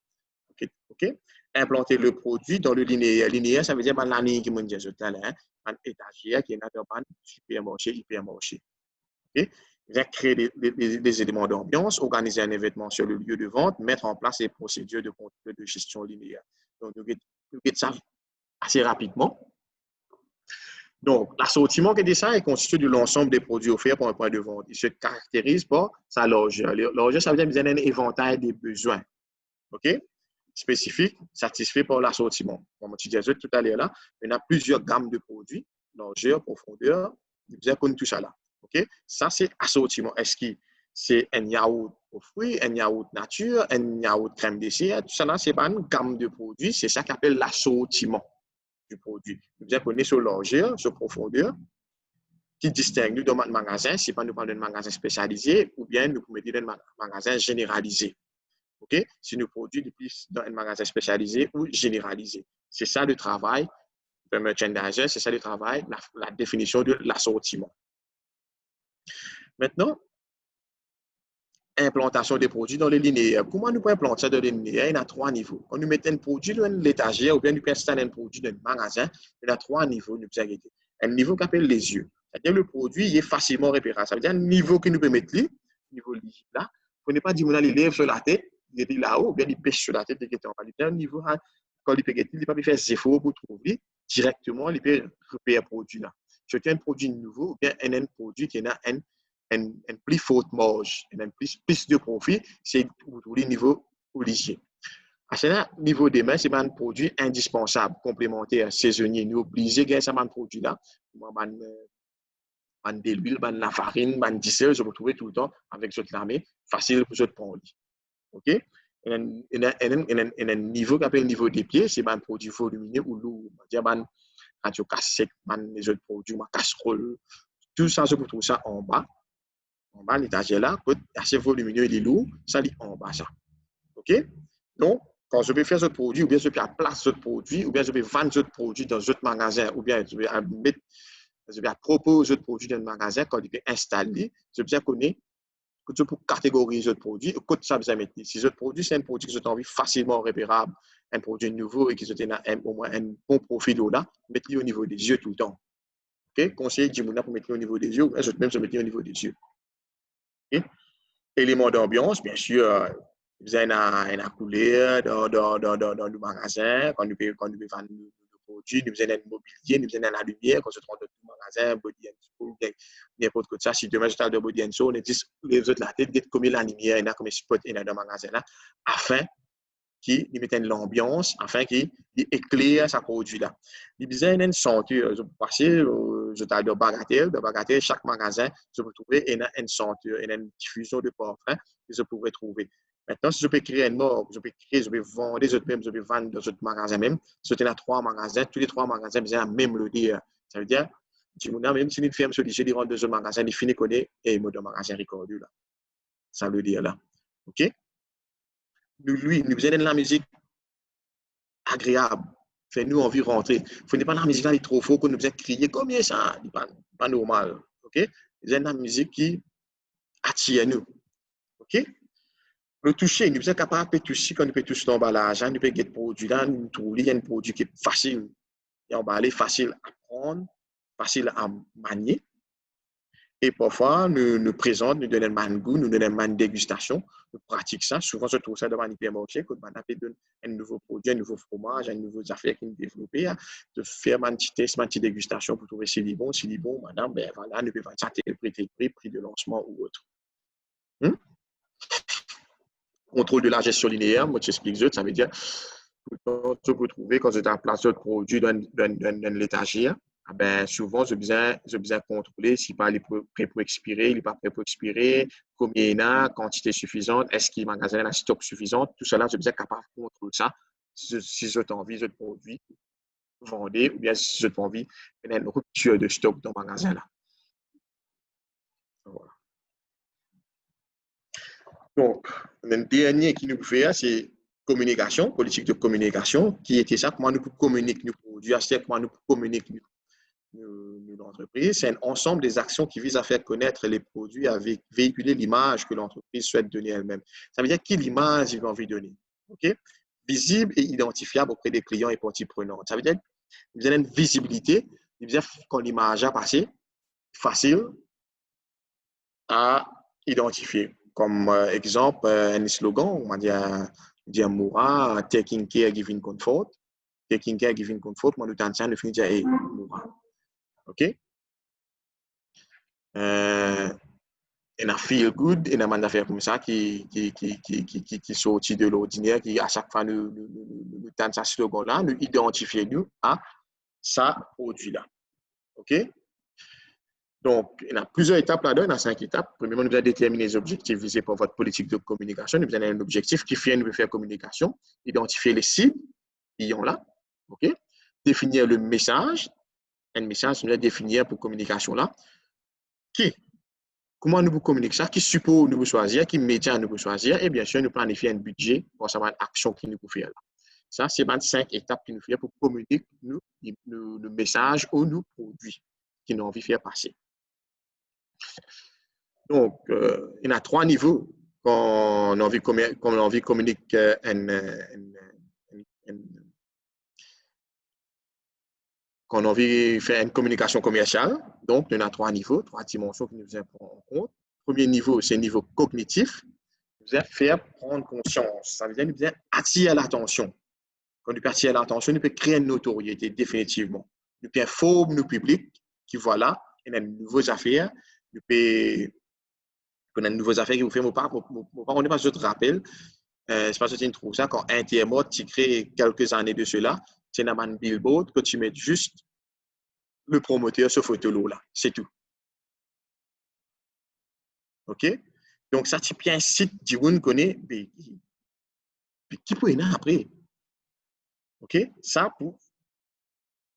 OK? Implanter le produit dans le linéaire. Linéaire, ça veut dire la ligne qui m'a dit tout à l'heure, une étagère qui est dans un supermarché, hypermarché. OK? Créer des éléments d'ambiance, organiser un événement sur le lieu de vente, mettre en place les procédures de contrôle de gestion linéaire. Donc, nous avons ça assez rapidement. Donc, l'assortiment qui est ça est constitué de l'ensemble des produits offerts pour un point de vente. Il se caractérise par sa largeur. Largeur, ça veut dire qu'il y a un éventail des besoins. OK? Spécifique, satisfait par l'assortiment. Comme tu disais tout à l'heure là, il y a plusieurs gammes de produits, largeur, profondeur, il y a tout ça là. OK? Ça, c'est assortiment. Est-ce que c'est un yaourt aux fruits, un yaourt nature, un yaourt crème dessert? Tout ça là, c'est pas une gamme de produits, c'est ça qu'on appelle l'assortiment du produit. Vous apprenez sur largeur, sur profondeur, qui distingue nous dans un magasin, si pas nous parlons d'un magasin spécialisé, ou bien nous mettons dans un magasin généralisé. OK? Si nous produisons plus dans un magasin spécialisé ou généralisé. C'est ça le travail d'un merchandiser, c'est ça le travail, la définition de l'assortiment. Maintenant, implantation des produits dans les linéaires. Comment nous pouvons implanter ça dans les linéaires? Il y a 3 niveaux. Quand nous mettons un produit dans l'étagère ou bien nous pouvons installer un produit dans le magasin, il y a 3 niveaux. Nous pouvons arrêter. Un niveau qu'on appelle les yeux. C'est-à-dire le produit est facilement repérable. Ça veut dire un niveau que nous pouvons mettre là, niveau là. Vous ne pas dire qu'on a les lèvres sur la tête, il est là-haut, ou bien il pêche sur la tête, il est en bas. Un niveau, quand il peut il ne peut pas faire des efforts pour trouver directement, il peut repérer le produit là. Je tiens un produit nouveau, ou bien un produit qui est un un plus forte marge, un plus de profit, c'est au niveau obligé. À ce niveau des mains, c'est un produit indispensable, complémentaire, saisonnier. Nous obligés de gagner ce produit-là. De l'huile, de la farine, de diesel, je retrouve tout le temps avec cette lame, facile pour cette prendre. OK? Et un niveau qui appelle le niveau des pieds, c'est un produit volumineux ou lourd. C'est-à-dire, radio cassette, les autres produits, casserole, tout ça, je retrouve ça en bas. En bas, l'étagère là, assez volumineux et lourd, ça dit en bas ça. OK? Donc, quand je vais faire ce produit, ou bien je vais placer ce produit, ou bien je vais vendre ce produit dans un magasin, ou bien je vais proposer ce produit dans un magasin, quand il est installé, je vais bien connaître pour catégoriser ce produit, écoute ça, vous mettre. Si ce produit, c'est un produit que vous avez envie facilement repérable, un produit nouveau et qui a au moins un bon profil là, mettez-le au niveau des yeux tout le temps. OK? Conseiller Jimouna pour mettre au niveau des yeux, ou même se mettre au niveau des yeux. OK? Éléments d'ambiance, bien sûr, vous avez une couleur dans le magasin, quand nous vendre le produit, nous avons un mobilier, nous avons la lumière, quand on se trouve dans le magasin, body and soul, n'importe quoi de ça. Si demain je parle de body and soul, on dit les autres la tête, comme la lumière, il y a comme un spot dans le magasin là, afin qu'il mette l'ambiance, afin qu'il éclaire sa produit là. Il y a une senteur, je peux passer, je parle de bagatelle, chaque magasin, je peux trouver une senteur, une diffusion de parfum que je pourrais trouver. Maintenant, si je peux créer une marque, je peux vendre, je peux vendre dans d'autres magasins même. Si tu as 3 magasins, tous les 3 magasins, ils ont la même l'odeur. Ça veut dire, même si une firme se dit, je rentre dans un magasin, il finit connaître et il me donne un magasin recordu là. Ça veut dire là. OK? Nous besoin de la musique agréable. Fait-nous envie de rentrer. Il ne faut pas la musique là, il est trop fort, qu'on nous besoin de crier. Combien ça? Ce n'est pas normal. OK? Nous avons la musique qui attire nous. OK? Le toucher, nous sommes capables de toucher quand nous pouvons toucher l'emballage, nous pouvons get produit là, nous trouver un produit qui est facile à emballer, facile à prendre, facile à manier. Et parfois, nous présentons, nous donnons un goût, nous donnons une dégustation, nous pratiquons ça. Souvent, je trouve ça devant l'hypermarché, quand on donne un nouveau produit, un nouveau fromage, un nouveau affaire qui est développé, de faire une petite test, une petite dégustation pour trouver si c'est bon, madame, ben voilà, nous pouvons ça tel prix de lancement ou autre. Contrôle de la gestion linéaire, moi, je t'explique, ça veut dire, tu peux trouver quand tu as placé le produit dans l'étagère, ben, souvent, je besoin contrôler s'il n'est pas prêt pour expirer, il n'est pas prêt pour expirer, combien il y a, quantité suffisante, est-ce qu'il magasine un stock suffisant, tout cela, je besoin capable de contrôler ça. Si je t'envie, je te produis, vendre, ou bien si je t'envie, il y a une rupture de stock dans le magasin là. Voilà. Donc, le dernier qui nous fait, c'est communication, politique de communication, qui était ça, comment nous communiquer nos produits, comment nous communiquer l'entreprise. C'est un ensemble des actions qui visent à faire connaître les produits, à véhiculer l'image que l'entreprise souhaite donner elle-même. Ça veut dire quelle image il a envie de donner. OK? Visible et identifiable auprès des clients et parties prenantes. Ça veut dire qu'il y a une visibilité, il veut dire qu'on l'image a passé, facile à identifier. Comme exemple, un slogan, on va dire Moura, taking care, giving comfort. Taking care, giving comfort, moi, nous t'entends, nous finissons dire, hey, Moura. OK? Il y a feel good, il y a une affaire comme ça qui sortit de l'ordinaire, qui à chaque fois nous tente ce slogan-là, nous identifions nous à ça produit-là. OK? Donc, il y a plusieurs étapes là-dedans, il y a 5 étapes. Premièrement, nous devons déterminer les objectifs visés par votre politique de communication. Nous avons un objectif qui fait nous faire communication, identifier les cibles qui sont là, OK? Définir le message. Un message, nous devons définir pour communication là. Comment nous communiquer ça? Qui support nous choisir? Qui média nous choisir? Et bien sûr, nous planifier un budget pour savoir l'action qui nous peut faire là. Ça, c'est 25 étapes qui nous fait pour communiquer le message ou nos produits qui nous envie de faire passer. Donc, il y a 3 niveaux quand on a envie de communiquer quand on a envie de faire une communication commerciale. Donc, il y en a 3 niveaux, 3 dimensions que nous devons prendre en compte. Premier niveau, c'est le niveau cognitif. Nous devons faire prendre conscience. Ça veut dire que nous devons attirer l'attention. Quand nous attirons l'attention, nous pouvons créer une notoriété définitivement. Nous pouvons informer nos publics qui voilà, il y a de nouvelles affaires. Nous pouvons pour les nouvelles affaires que vous faites, on n'est pas je te rappelle, c'est parce que tu trouves ça quand un tiers mort, tu crées quelques années de cela, tu as un billboard que tu mets juste le promoteur sur photo là, c'est tout. OK? Donc, ça, tu as un site qui vous connaît, qui peut y après. OK? Ça, pour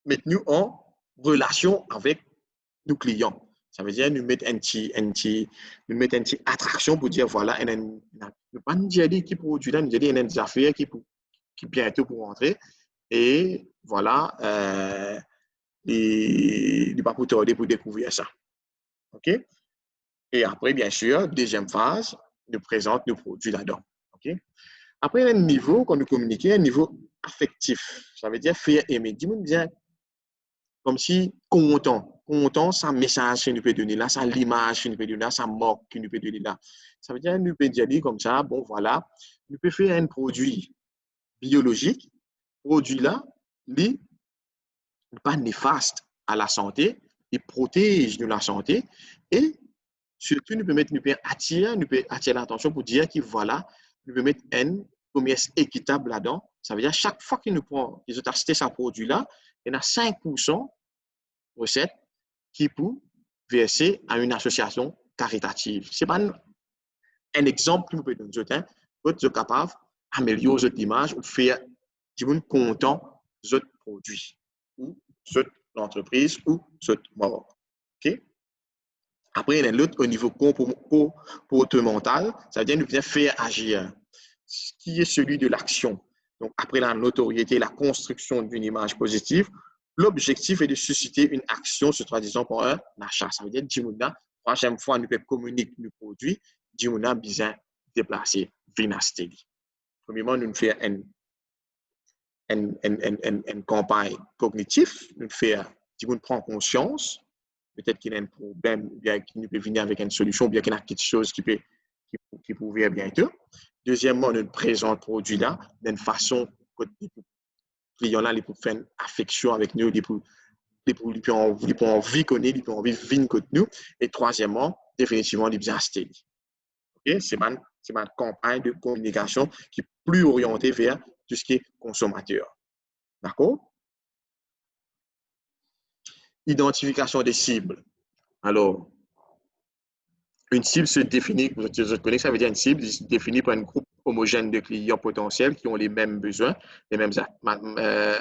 mettre nous en relation avec nos clients. Ça veut dire nous mettre un petit attraction pour dire voilà, nous pas dire qui produit là, nous dire des affaires qui bientôt pour rentrer et voilà les pas pour tarder pour découvrir ça. OK? Et après bien sûr, deuxième phase, nous présente nos produits là-dedans. OK? Après un niveau qu'on nous communique, un niveau affectif. Ça veut dire faire aimer. Dis-moi bien comme si content, ça message qu'il nous peut donner là, ça l'image qu'il nous peut donner là, ça marque qu'il nous peut donner là. Ça veut dire nous peut dire comme ça, bon voilà, nous peut faire un produit biologique, produit là, il n'est pas néfaste à la santé, il protège de la santé et surtout nous peut attirer l'attention pour dire que voilà, nous peut mettre un commerce équitable là-dedans. Ça veut dire chaque fois qu'il nous prend, ils ont acheté ce produit là, il y en a 5% recettes qui peut verser à une association caritative. Ce n'est pas un exemple que vous pouvez donner. Vous êtes capable d'améliorer votre image ou faire du monde content de votre produit ou de l'entreprise ou de votre OK? Après, il y a l'autre au niveau comportemental, ça veut dire nous faire agir, ce qui est celui de l'action. Donc, après la notoriété, la construction d'une image positive, l'objectif est de susciter une action se traduisant par un achat. Ça veut dire, Jimouna, prochaine fois, nous communiquer nos produits, Jimouna besoin déplacer, Vinasteli. Premièrement, nous faisons une campagne cognitive, nous faisons, Jimouna prend conscience, peut-être qu'il y a un problème, ou bien qu'il peut venir avec une solution, ou bien qu'il y a quelque chose qui peut venir bientôt. Deuxièmement, nous présentons le produit là d'une façon que les clients là, ils peuvent faire une affection avec nous, ils peuvent envie connaître, ils peuvent envie de vivre avec nous. Et troisièmement, définitivement, ils peuvent acheter. Okay? C'est ma campagne de communication qui est plus orientée vers tout ce qui est consommateur. D'accord? Identification des cibles. Alors, une cible se définit, vous connaissez, ça veut dire une cible se définit par un groupe homogène de clients potentiels qui ont les mêmes besoins, les mêmes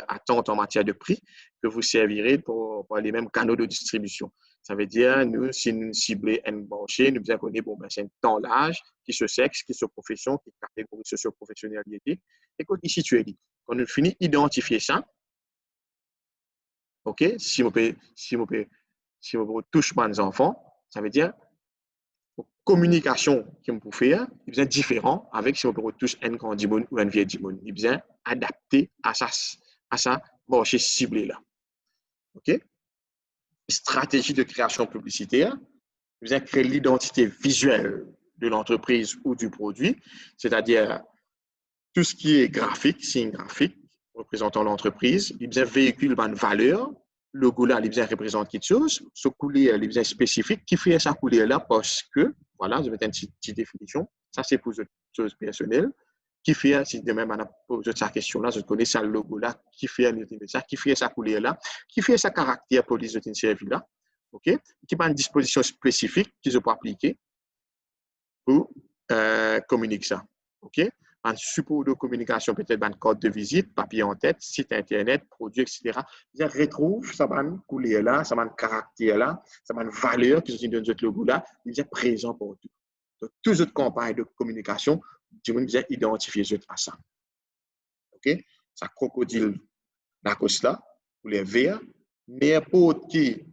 attentes en matière de prix, que vous servirez pour les mêmes canaux de distribution. Ça veut dire, nous, si nous ciblons un marché, nous bien connaissons, bon, ben, c'est un temps l'âge, qui se sexe, qui se profession, qui catégorie socio-professionnalité, et qu'on y situe. Quand nous finissons d'identifier ça, OK, si on touche pas les enfants, ça veut dire, communication qui me peut faire, il est différent avec si on retouche un grand dimon ou un vieil dimon. Il est adapté à sa marché ciblé là. OK? Stratégie de création publicitaire, il est créer l'identité visuelle de l'entreprise ou du produit, c'est-à-dire tout ce qui est graphique, signe graphique représentant l'entreprise, il vient véhicule une valeur, le logo là, il vient représente quelque chose, ce couleur, il vient spécifique, qui fait sa couleur là parce que, voilà, je vais mettre une petite définition, ça c'est pour les choses personnelles, qui fait, si demain on a posé sa question là, je connais ça, le logo là, qui fait ça, qui fait sa couleur là, qui fait sa caractère pour les autres services là, ok, qui a une disposition spécifique qu'ils ont pas appliquée pour communiquer ça, ok. Un support de communication, peut-être un code de visite, papier en tête, site internet, produit, etc. Ils retrouvent ça va couleur là, ça va caractère là, ça va valeur qui sont dans notre logo là, ils sont présents pour tout. Donc, toutes les campagnes de communication, tu vas identifier à ça. OK? Ça crocodile la cause là, pour les verts, n'importe qui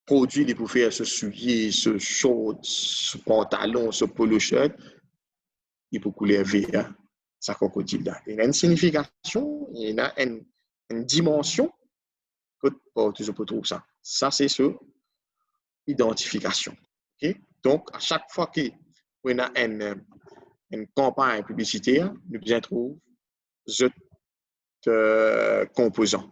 produit les pour faire ce soulier, ce short, ce pantalon, ce polo shirt, il peut couler vert, ça crocodile là. Il y a une signification, il y a une dimension que tu peux trouver ça. Ça, c'est sur identification. Okay? Donc, à chaque fois qu'on a une campagne publicitaire, nous bien trouver ce composant.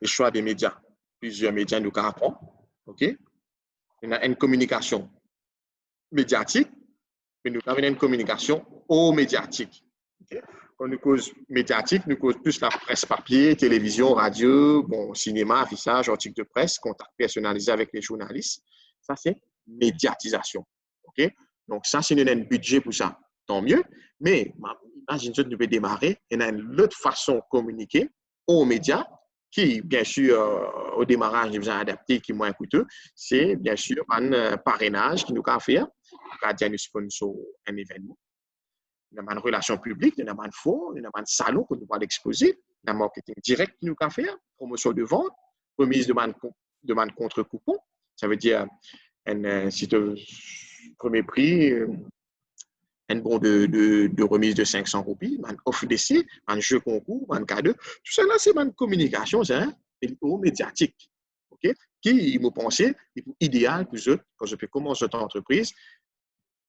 Le choix des médias. Plusieurs médias nous apprennent. OK? Nous avons une communication médiatique, mais nous avons une communication au médiatique. Okay? Quand nous cause médiatique, nous cause plus la presse papier, télévision, radio, bon, cinéma, affichage, articles de presse, contact personnalisé avec les journalistes. Ça, c'est médiatisation. OK? Donc, ça, si nous avons un budget pour ça, tant mieux. Mais, imagine que nous pouvons démarrer. Il y a une autre façon de communiquer aux médias qui, bien sûr, au démarrage, nous avons adapté, qui est moins coûteux. C'est, bien sûr, un parrainage qui nous a fait. Nous nous sponsor un événement. Nous avons une relation publique, nous avons un forum, nous avons un salon que nous allons exposer, nous avons un marketing direct qui nous a fait, promotion de vente, remise de contre-coupon. Ça veut dire, si tu premier prix, un bon de remise de 500 roupies, un offre d'essai, un jeu concours, un cadeau. Tout ça, là, c'est une communication médiatique. Okay? Qui, me pensait, est idéal pour eux, quand je peux commencer cette entreprise,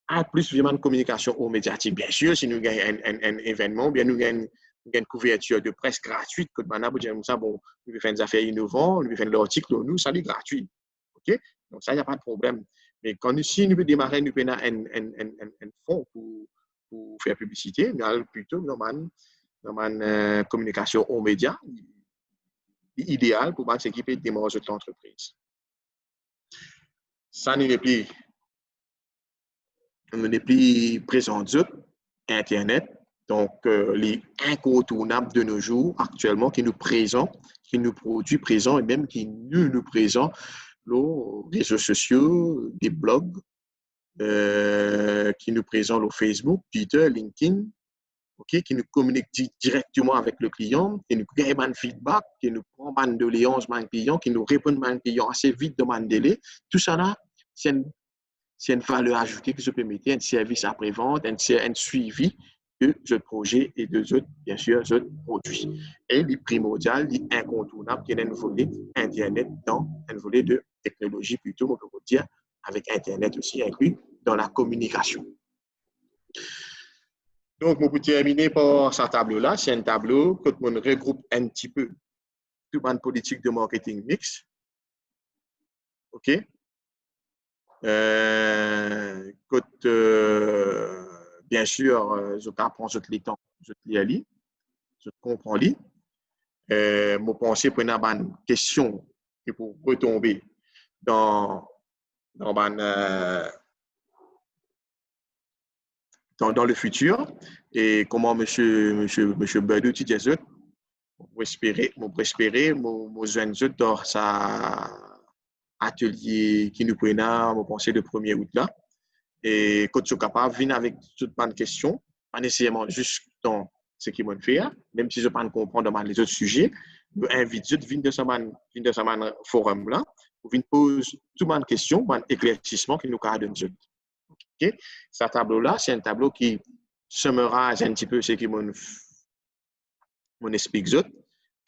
à plus vraiment de communication aux médiatiques. Bien sûr, si nous gagnons un événement, bien nous gagnons une couverture de presse gratuite, que nous ça, bon, nous faisons des affaires innovantes, nous faisons l'article, nous, ça est gratuit. OK? Donc, ça, il n'y a pas de problème. Mais quand si nous démarrer, nous prenons un fonds pour faire publicité, nous allons plutôt dans une communication aux médias, idéal pour s'équiper de démarrer cette entreprise. Ça n'est plus. On n'est plus présent sur Internet. Donc, les incontournables de nos jours, actuellement, qui nous présentent, qui nous produisent présents et même qui nous présentent les réseaux sociaux, des blogs, qui nous présentent le Facebook, Twitter, LinkedIn, okay, qui nous communiquent directement avec le client, qui nous gagnent un feedback, qui nous prend une doléance de client, qui nous répondent à un client assez vite dans un délai. Tout ça là, c'est une valeur ajoutée que je peux mettre, un service après-vente, un suivi de ce projet et de ce, bien sûr, ce produit. Et le primordial, l'incontournable, qui est un volet Internet dans un volet de technologie plutôt, on peut dire, avec Internet aussi inclus dans la communication. Donc, on peut terminer par ce tableau-là. C'est un tableau que on regroupe un petit peu toute une politique de marketing mix. OK? Bien sûr, je apprends les temps, je lis, je comprends. Je pense pour une question et pour retomber dans le futur et comment monsieur Badou tu dis mon espérer mon jeune dans sa atelier qui nous prenne mon pensée de 1er août là et quand tu es capable de venir avec toutes les questions pas nécessairement juste dans ce qui m'a fait même si je ne peux pas comprendre dans les autres sujets je invite de venir de ce forum là pour venir poser toutes les questions un éclaircissement qui nous donne. Okay? Ce tableau-là, c'est un tableau qui summarize un petit peu ce qui m'on explique, qui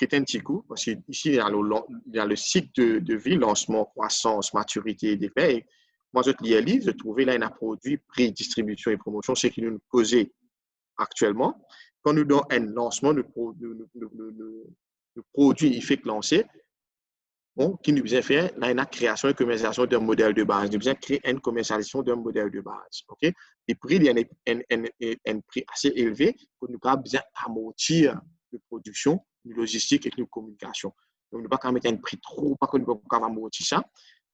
est un petit coup, parce qu'ici, il y a le cycle de vie, lancement, croissance, maturité des pays. Moi, je lis un livre, je trouvais là un produit, prix, distribution et promotion, ce qui nous causait actuellement. Quand nous donnons un lancement, le produit, il fait que lancer. Bon, qui nous a fait la création et commercialisation d'un modèle de base. Nous avons créé une commercialisation d'un modèle de base. Okay? Les prix, il y a un prix assez élevé pour nous avons besoin d'amortir la production, la logistique et la communication. Donc, nous ne pouvons pas mettre un prix trop, pas que nous ne pouvons pas amortir ça.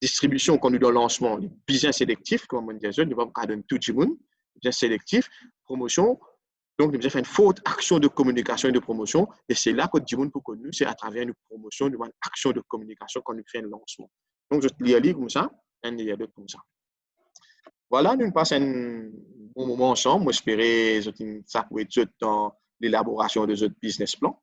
Distribution, quand nous avons lancement, bien sélectif, comme on dit, nous ne pouvons pas donner tout le monde, bien sélectif. Promotion, donc, nous avons fait une forte action de communication et de promotion. Et c'est là que du monde pour connu, c'est à travers une promotion, une action de communication qu'on fait un lancement. Donc, je lis un livre comme ça, un livre comme ça. Voilà, nous passons un bon moment ensemble. J'espère que ça peut être dans l'élaboration de notre business plan.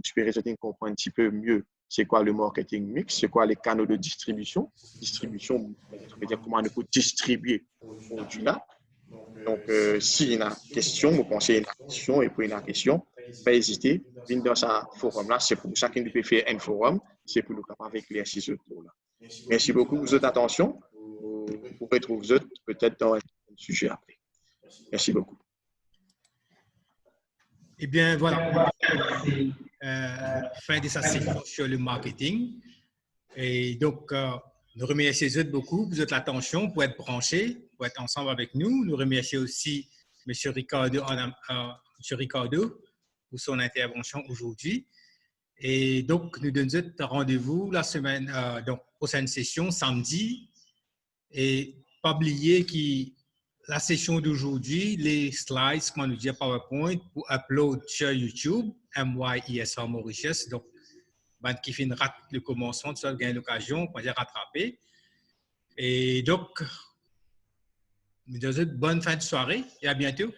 J'espère que vous comprenez un petit peu mieux c'est quoi le marketing mix, c'est quoi les canaux de distribution. Distribution, ça veut dire comment on peut distribuer ce produit-là. Donc, s'il y a une question, vous pensez à une question et pour une question, pas hésiter, venez dans ce forum-là. C'est pour ça qu'on peut faire un forum, c'est pour nous capables d'éclairer ces autres-là. Merci beaucoup pour votre attention. Vous retrouvez peut-être dans un sujet après. Merci beaucoup. Eh bien, voilà. Fin de sa séquence sur le marketing. Et donc, Nous remercions beaucoup pour votre attention, pour être branchés, pour être ensemble avec nous. Nous remercions aussi M. Ricardo pour son intervention aujourd'hui. Et donc, nous donnons rendez-vous la semaine, donc, prochaine session, samedi. Et pas oublier que la session d'aujourd'hui, les slides, comme on nous dit, PowerPoint, pour upload sur YouTube, MYESR Mauritius. Donc, qui fait une rate le commencement, ça gagne l'occasion, on va rattraper. Et donc, nous disons bonne fin de soirée et à bientôt.